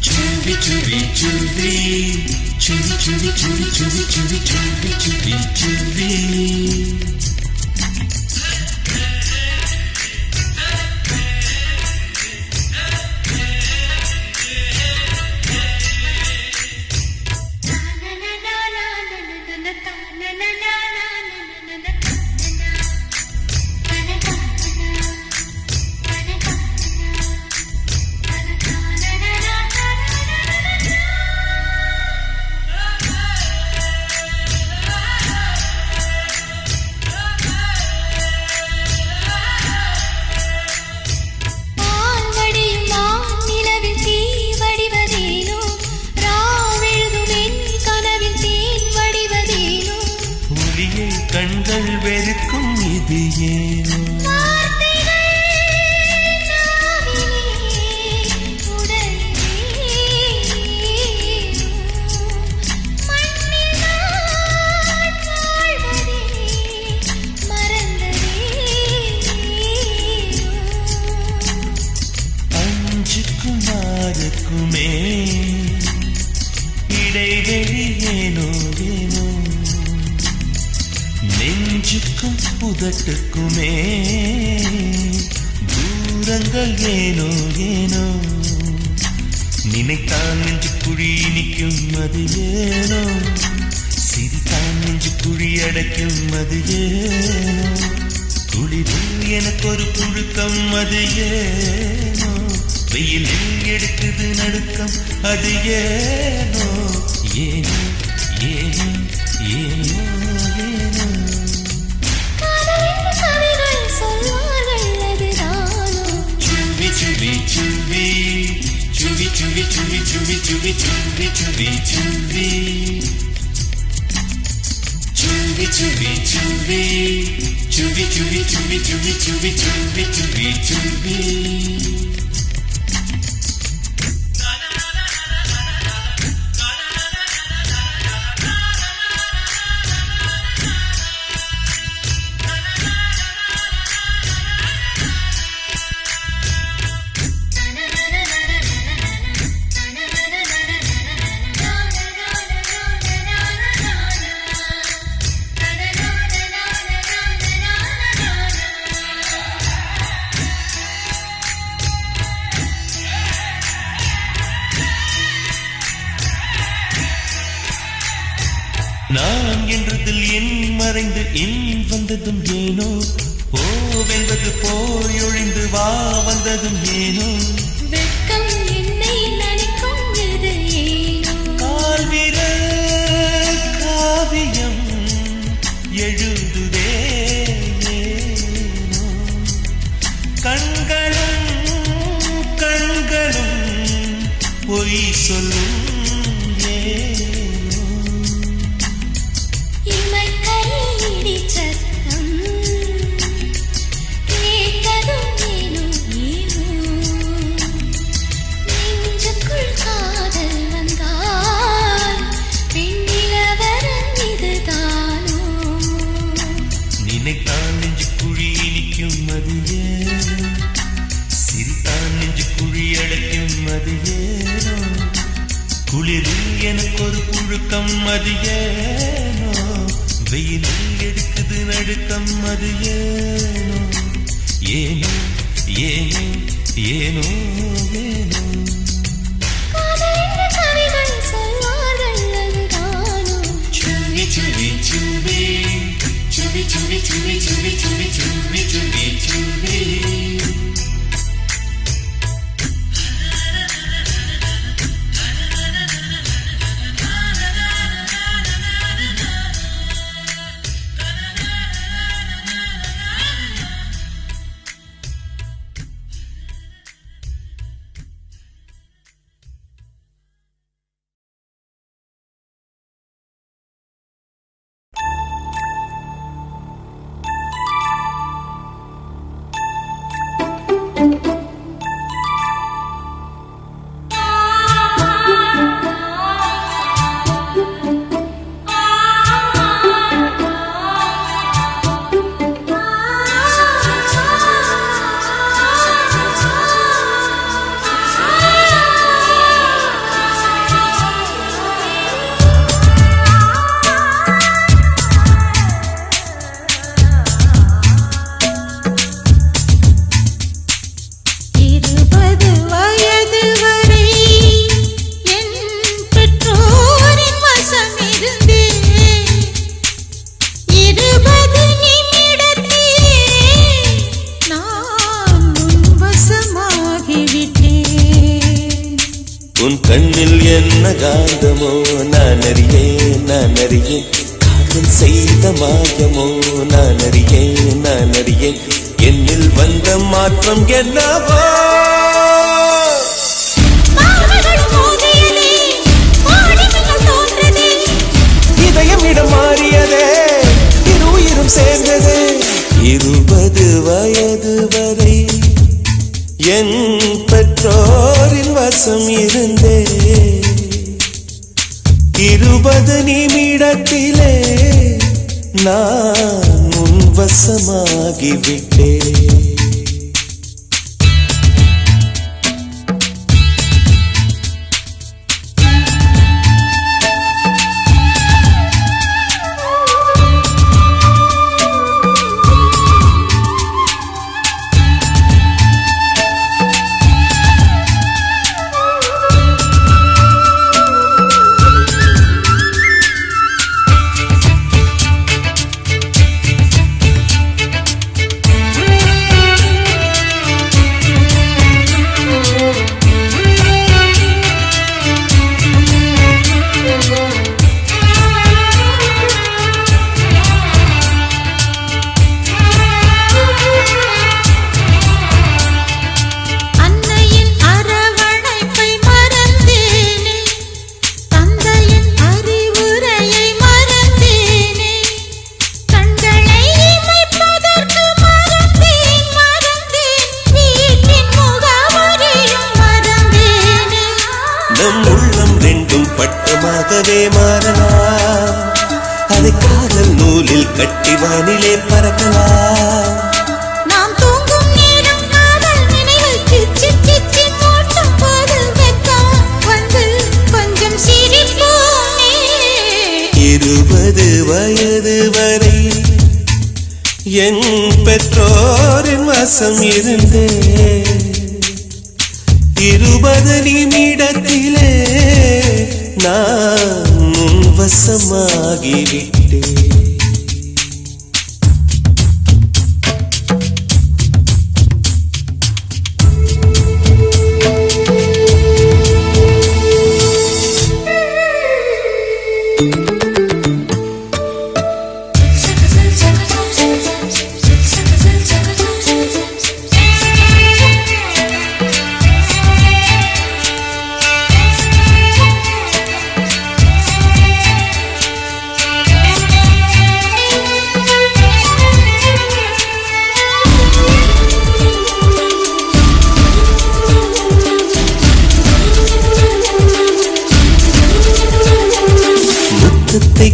Chuvi, chuvi, chuvi, chuvi, chuvi, chuvi, chuvi, chuvi, chuvi, chuvi. கண்கள் வெறுக்கும் இது ஏனோ அஞ்சுக்கும் ஆறுக்குமே இடைவெளி ஏனோ ஏனோ நெஞ்சுக்கும் புதட்டுக்குமே தூரங்கள் ஏனோ ஏனோ நினைத்தான் நெஞ்சு குழி இனிக்கும் அது ஏனோ சிரித்தான் நெஞ்சு குழி அடைக்கும் அது ஏனோ குளிரில் எனக்கு ஒரு புழுக்கம் அது ஏனோ வெயிலில் எடுக்குது நடுக்கம் அது ஏனோ ஏனோ ஏனோ ஏனோ ஏனோ Chuvi, chuvi, chuvi, chuvi, chuvi, chuvi, chuvi, chuvi, chuvi, chuvi. Chuvi, chuvi, chuvi, chuvi, chuvi, chuvi, chuvi, chuvi, chuvi, chuvi, chuvi. நான் என்றதில் என் மறைந்து என் வந்ததும் ஏனோ போவென்பது போயொழிந்து வா வந்ததும் ஏனோ வெட்கம் என்னை நினைக்கும் இது ஏனோ கால்விரல் காவியம் எழுதுதே ஏனோ கண்களும் கண்களும் பொய் சொல்லும் ஏனோ சத்தம் கேட்டதும் ஏனோ ஏனோ நெஞ்சுக்குள் காதல் வந்தால் பெண்ணிலவரம் இதுதானோ நினைத்தான் நெஞ்சு குழி இனிக்கும் அது ஏனோ சிரித்தான் நெஞ்சு குழி அடைக்கும் அது ஏனோ குளிரில் எனக்கு ஒரு புழுக்கம் அது ஏனோ வெயிலில் எடுக்குது நடுக்கம் அது ஏனோ ஏனோ ஏனோ ஏனோ ஏனோ காதலின் கவிகள் சொல்வார்கள் அதுதானோ சுவி சுவி சுவி சுவி சுவி சுவி சுவி சுவி சுவி சுவி சுவி கண்ணில் என்ன காந்தமோ நான் அறியேன் காதல் செய்த மாயமோ நான் அறியேன் என்னில் வந்த மாற்றம் என்னவோ இதயம் இடம் மாறியதே இரு உயிரும் சேர்ந்ததே 20 வயது வரை என் பெற்றோரின் வசம் இருந்தே 20 நிமிடத்திலே நான் உன் வசமாகிவிட்டேன் பட்டமாகவே மாறலாம் அதை காதல் நூலில் கட்டி வானிலே பறக்கலாம் நாம் தூங்கும் நேரம் காதல் நினைவில் கிச்சி கிச்சி மூட்டும் போது வெக்கம் வந்து கொஞ்சம் சிரிப்போமே 20 வயது வரை என் பெற்றோரின் வசம் இருந்தே 20 நிமிடத்திலே நான் உன் வசமாகிவிட்டேன்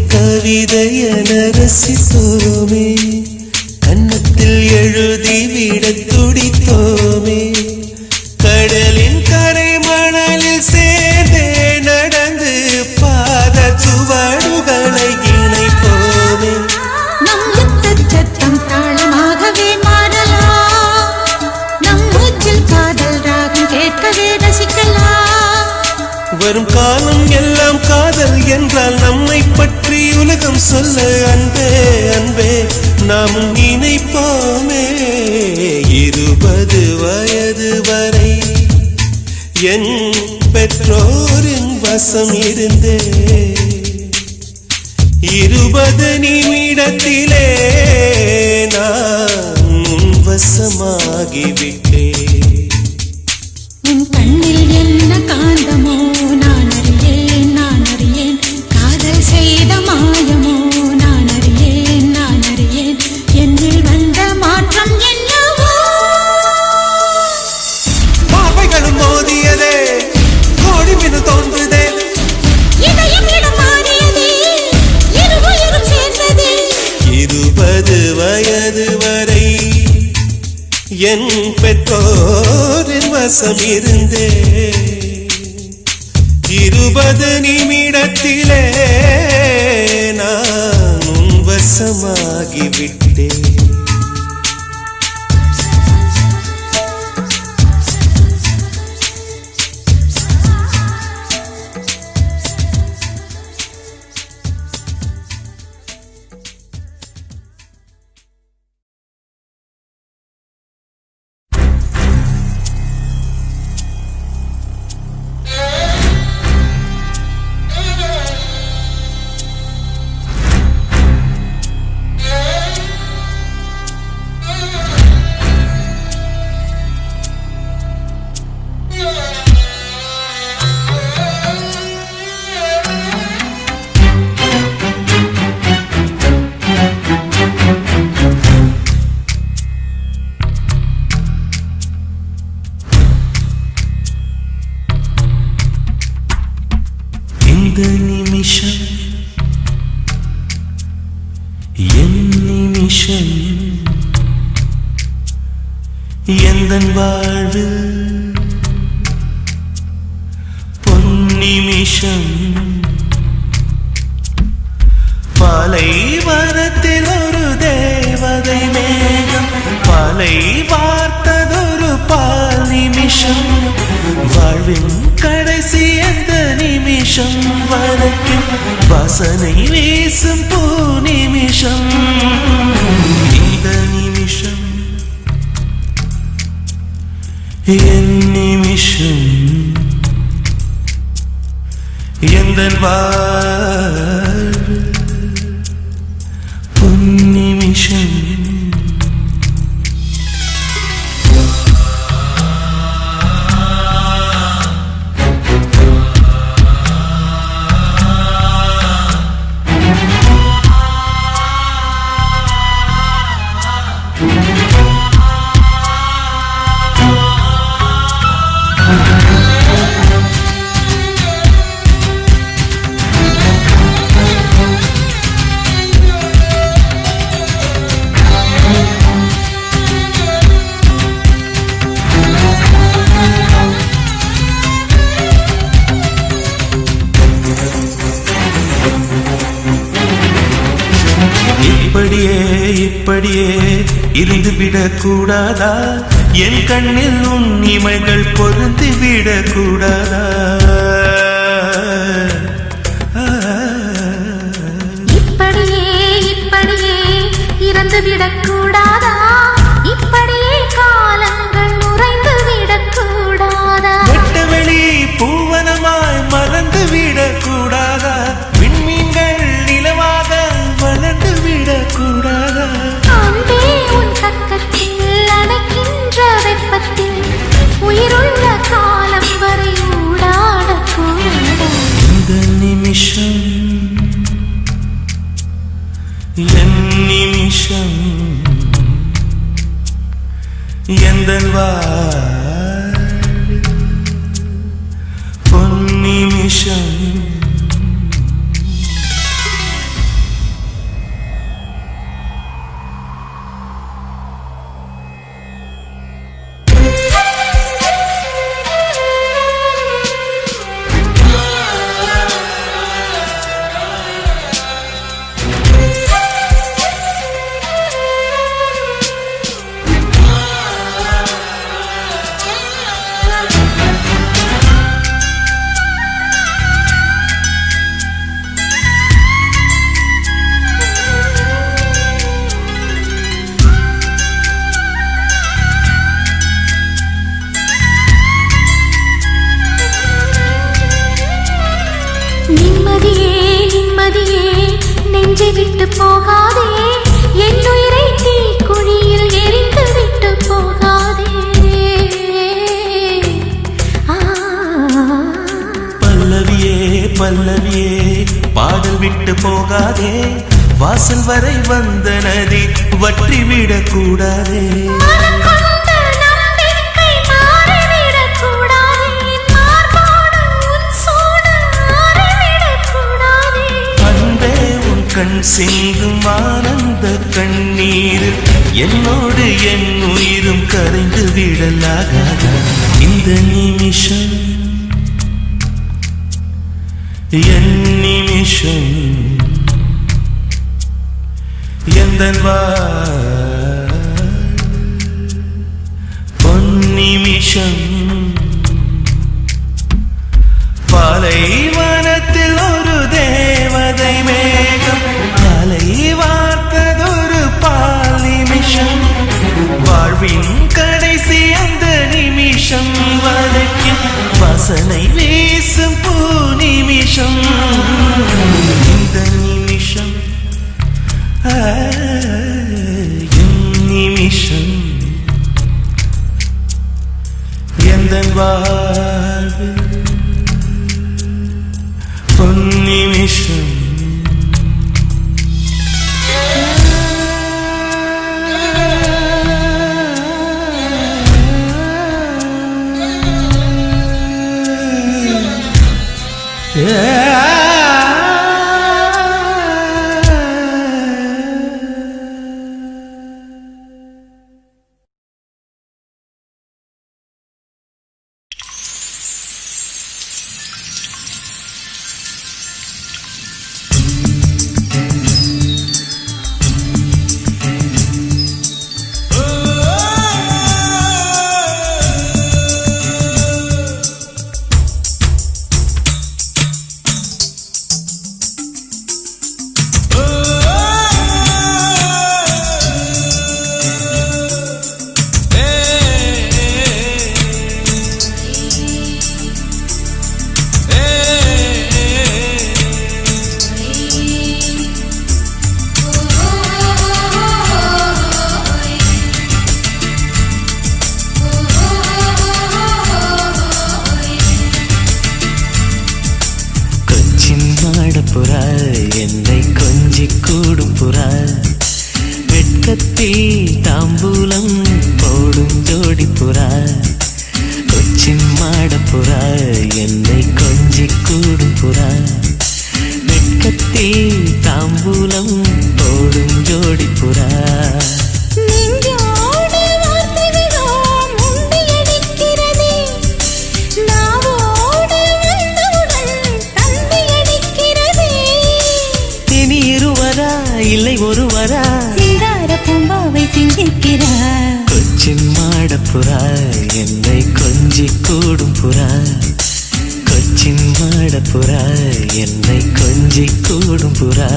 கவிதையென ரசித்தோமே கன்னத்தில் எழுதிவிட துடித்தோமே கடலின் கரை மணலில் சேர்ந்தே நடந்து பாத சுவடுகளை இணைப்போமே நம் சத்தம் தாளமாகவே மாறலாம் நம் மூச்சில் காதல் ராகம் கேட்கவே ரசிக்கலாம் வரும் காலம் எல்லாம் காதல் என்றால் நம்மை பற்றி உலகம் சொல்ல அன்பே அன்பே நாம் நினைப்போமே 20 வயது வரை என் பெற்றோரின் வசம் இருந்தே 20 நிமிடத்திலே நான் உன் வசமாகிவிட்டேன் உன் கண்ணில் என்ன காந்தமோ நான் அறியேன் காதல் செய்த மாயமோ நான் அறியேன் என்னில் வந்த மாற்றம் என்னவோ பார்வைகளும் மோதியதே கோடி மினு தோன்றுதே இதயம் இடம் மாறியதே இரு உயிரும் சேர்ந்ததே 20 வயது வரை என் பெற்றோரின் வசம் இருந்தே 20 நிமிடத்திலே நான் உன் வசமாகிவிட்டேன் என் நிமிஷம் எந்தன் வாழ்வில் பொன்னிமிஷம் பாலைவனத்தில் ஒரு தேவதை மேகம் பாலை பார்த்ததொரு பால் நிமிஷம் வாழ்வின் கடைசி அந்த நிமிஷம் வரைக்கும் வாசனை வீசும் பூ நிமிஷம் இந்த நிமிஷம் என் நிமிஷம் எந்தன் வாழ்வு பொன்னிமிஷம் இப்படியே இருந்துவிடக் கூடாதா என் கண்ணில் உன் இமைகள் பொருந்தி விடக் கூடாதா இப்படியே இறந்துவிடக் கூடாதா இப்படியே காலங்கள் உறைந்து விடக் கூடாதா வெட்டவெளி பூவனமாய் மறந்து விடக் கூடாதா விண்மீன்கள் நிலவாக வளர்ந்து விடக் கூடாதா அன்பே உன் பக்கத்தில் அணைக்கின்ற வெப்பத்தில் உயிருள்ள காலம் வரை ஊடாடக் கூடாதா இந்த நிமிஷம் என் நிமிஷம் எந்தன் வாழ்வு பொன்னிமிஷம் நிம்மதியே நெஞ்சை விட்டு போகாதே என் உயிரை தீக்குழியில் எரிந்து விட்டு போகாதே பல்லவியே பாடல் விட்டு போகாதே வாசல் வரை வந்த நதி வற்றி விடக் கூடாதே கண் சிந்தும் ஆனந்த கண்ணீர் என்னோடு என் உயிரும் கரைந்து விடலாகாதா இந்த நிமிஷம் என் நிமிஷம் எந்தன் பொன்னிமிஷம் பாலைவனத்தில் ஒரு தேவதை மேகம் காலை வார்த்ததொரு பால் நிமிஷம் வாழ்வின் கடைசி அந்த நிமிஷம் வரைக்கும் வாசனை வீசும் பூ நிமிஷம் இந்த நிமிஷம் என் நிமிஷம் எந்தன் வாழ்வு பொன்னிமிஷம் Yeah. கூடும் புறா வெட்கத்தில் தாம்பூலம் போடும் ஜோடி புறா கொச்சின் மாட புறா என்னை கொஞ்சி கூடும் புறா வெட்கத்தில் தாம்பூலம் போடும் ஜோடி புறா நெஞ்சோடு வார்த்தைகளோ முண்டியடிக்கிறதே நாவோடு வந்தவுடன் தந்தியடிக்கிறதே இனி இருவரா இல்லை ஒருவரா சிங்கார பூம்பாவை சிந்திக்கிறார் கொச்சின் மாட புறா என்னை கொஞ்சி கூடும் புறா கொச்சின் மாட புறா என்னை கொஞ்சி கூடும் புறா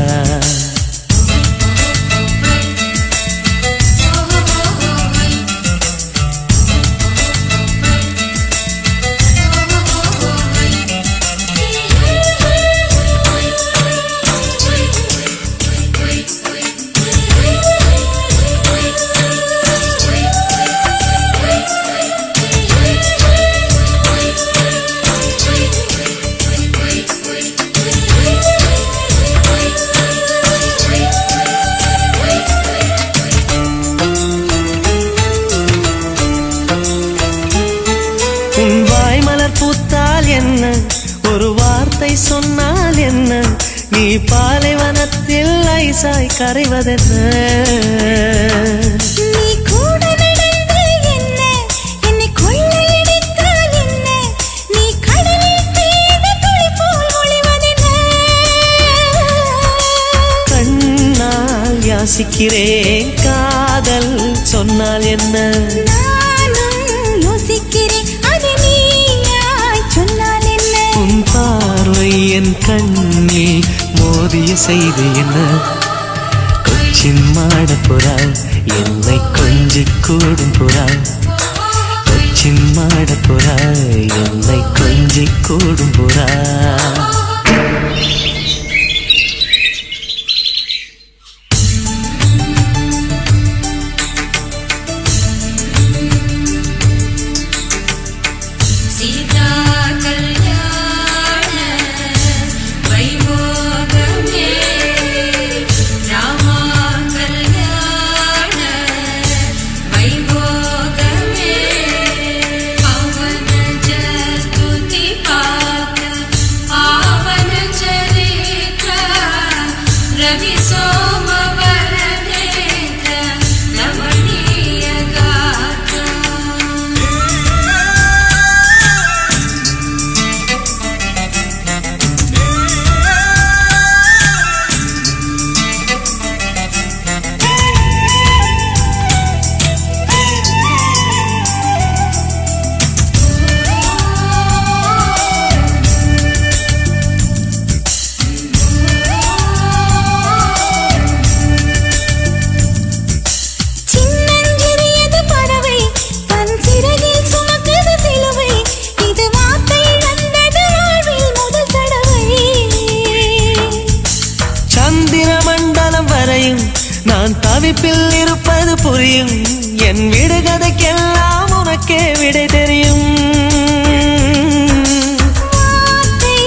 உன் வாய் மலர் பூத்தால் என்ன ஒரு வார்த்தை சொன்னால் என்ன நீ பாலைவனத்தில் ஐசாய் கரைவதென்ன நீ கூட நடந்து என்ன என்னை கொள்ளையடித்தால் என்ன நீ கடலில் பெய்த துளி போல் ஒளிவதென்ன கண்ணால் யாசிக்கிறேன் காதல் சொன்னால் என்ன நானும் யோசிக்கிறேன் அது நீயாய் சொன்னால் என்ன உன் பார்வை என் கண்ணில் மோதிய செய்தி என்ன கொச்சின் மாட புறா என்னை கொஞ்சி கூடும் புறா கொச்சின் மாட புறா என்னை கொஞ்சி கூடும் புறா சீதா கல்யாண வைபோகமே ராமா கல்யாண வைபோகமே பவன ஜஸ்துதி பாத பாவன சரித்ர ரவி சோமவர நேತ್ರ ரமணீய गात्र சின்னஞ்சிறியது பறவை தன் சிறகில் சுமக்குது சிலுவை இது வார்த்தை இழந்தது வாழ்வில் முதல் தடவை சந்திர மண்டலம் வரையும் நான் தவிப்பில் இருப்பது புரியும் என் விடுகதைக்கெல்லாம் உனக்கே விடை தெரியும் வார்த்தை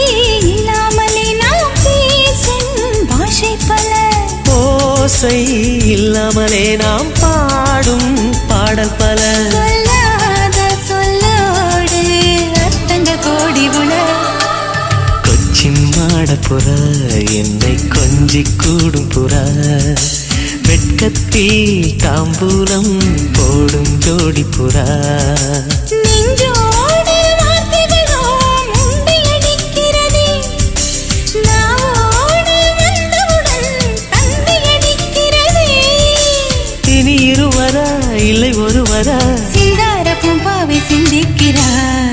இல்லாமலே நாம் பேசும் பாஷை பல ஓசை இல்லாமலே நாம் பாடும் பாடல் பல சொல்லாத சொல்லோடு அர்த்தங்கள் கோடி உள கொச்சின் மாட புறா என்னை கொஞ்சி கூடும் புறா வெட்கத்தில் தாம்பூலம் போடும் ஜோடி புறா நெஞ்சோடு வார்த்தைகளோ முண்டியடிக்கிறதே நாவோடு வந்தவுடன் தந்தியடிக்கிறதே இனி இருவரா இல்லை ஒருவரா சிங்கார பூம்பாவை சிந்திக்கிறார்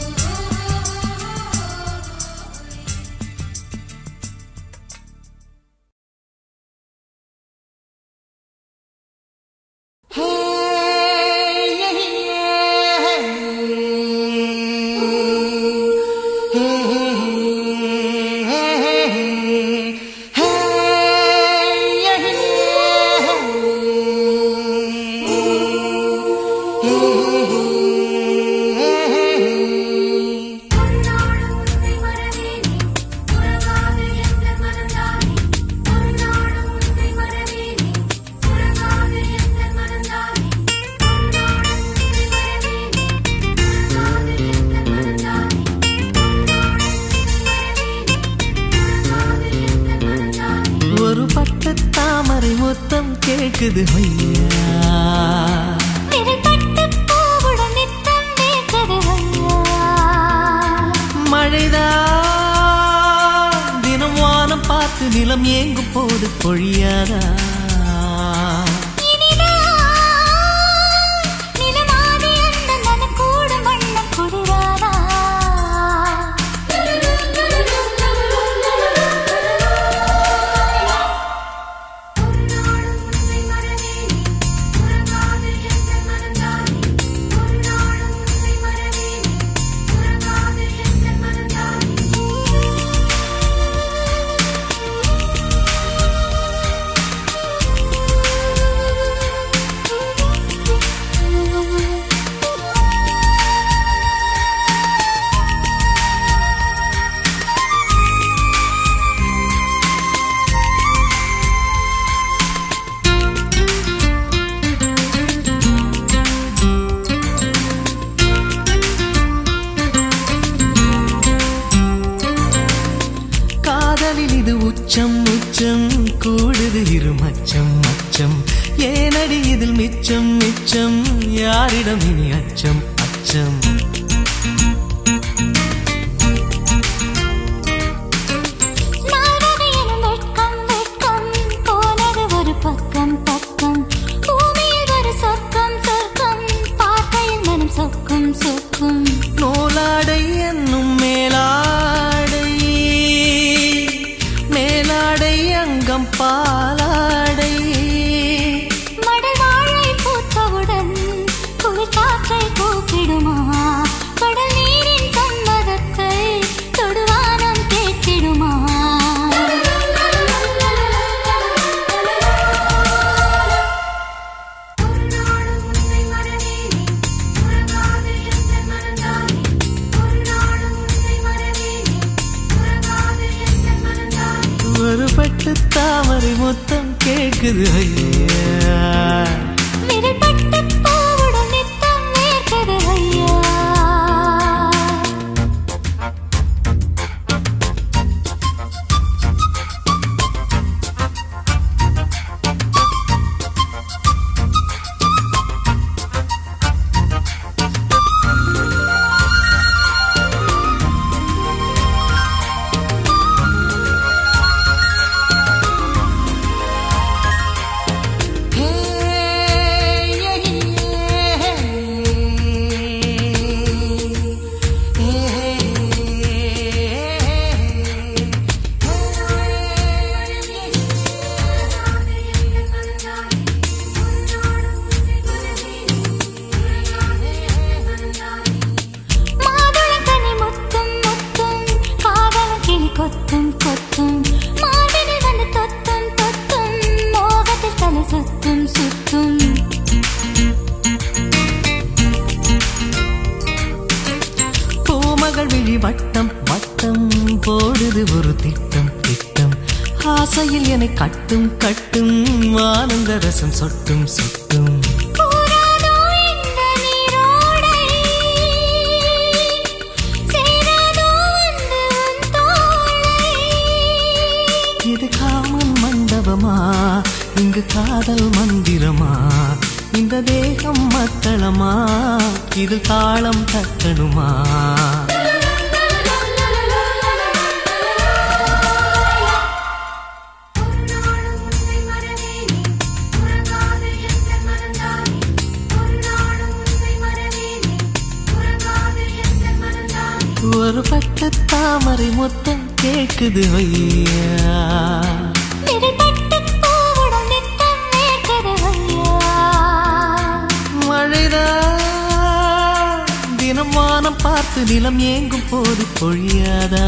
oh கேக்குது ஐயா. விரல்பட்டு பூவுடன் நித்தம் வேர்க்குது ஐயா. மழைதான் தினம் வானம் பார்த்து நிலம் ஏங்கும் போது பொழியாதா. இது உச்சம் உச்சம் கூடுது இருமச்சம் அச்சம். ஏனடி இதில் மிச்சம் மிச்சம் யாரிடம் இனி அச்சம் அச்சம். பக்கம் பக்கம் பூமியில் ஒரு சொர்க்கம் சொர்க்கம் பார்க்கையில் மனம் சொக்கும் சொக்கும். நூலாடை என்னும் மேலாடை மேலாடை அங்கம் பாலாடை. மடல் வாழை பூத்தவுடன் குளிர் காற்றை கூப்பிடுமா. கடல் நீரின் சம்மதத்தை தொடுவானம் கேட்டிடுமா. ஒரு பட்டு தாமரை மொத்தம் கேக்குது ஐயா. விரல்பட்டு பூவுடன் நித்தம் வேர்க்குது ஐயா. கொத்தும் கொத்தும் மார்பினில் வந்து தொத்தும் தொத்தும் மோகத்தில் தலை சுத்தும் சுத்தும். பூமகள் விழி வட்டம் வட்டம் போடுது ஒரு திட்டம் திட்டம். ஆசையில் என்னை கட்டும் கட்டும் ஆனந்த ரசம் சொட்டும் சொட்டும். இது காமன் மண்டபமா இங்கு காதல் மந்திரமா. இந்த தேகம் மத்தளமா இது தாளம் தட்டணுமா. ஒரு பட்டு தாமரை மொத்தம் கேக்குது ஐயா. மழைதான் தினம் வானம் பார்த்து நிலம் ஏங்கும் போது பொழியாதா.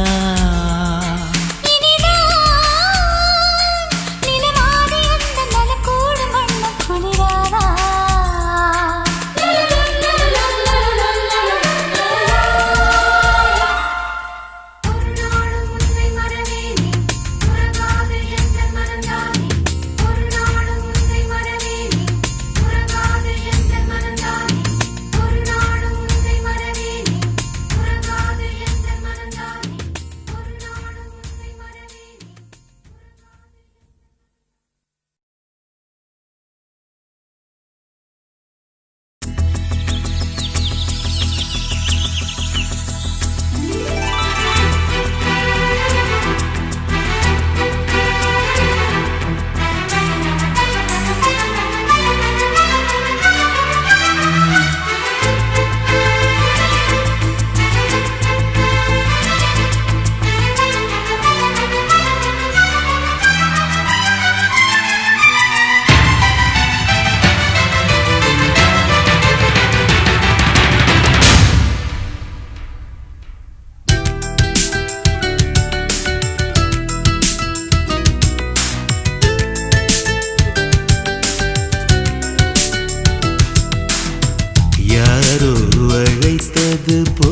போ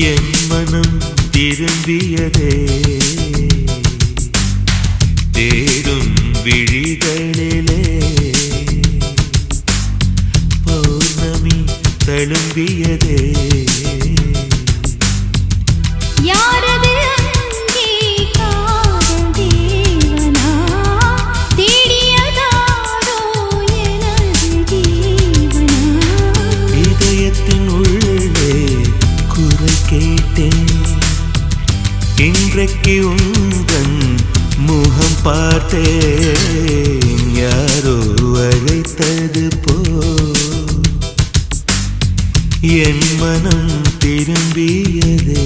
என் மனம் திரும்பியதே தேடும் விழிகளிலே பௌர்ணமி தழும்பியதே யாரது அங்கே காதல் தேவனா தேடியதாரோ எனது ஜீவனா இதயத்தின் உள்ளே குரல் கேட்டேன் இன்றைக்கு உந்தன் முகம் பார்த்தேன் யாரோ அழைத்தது போ என் மனம் திரும்பியதே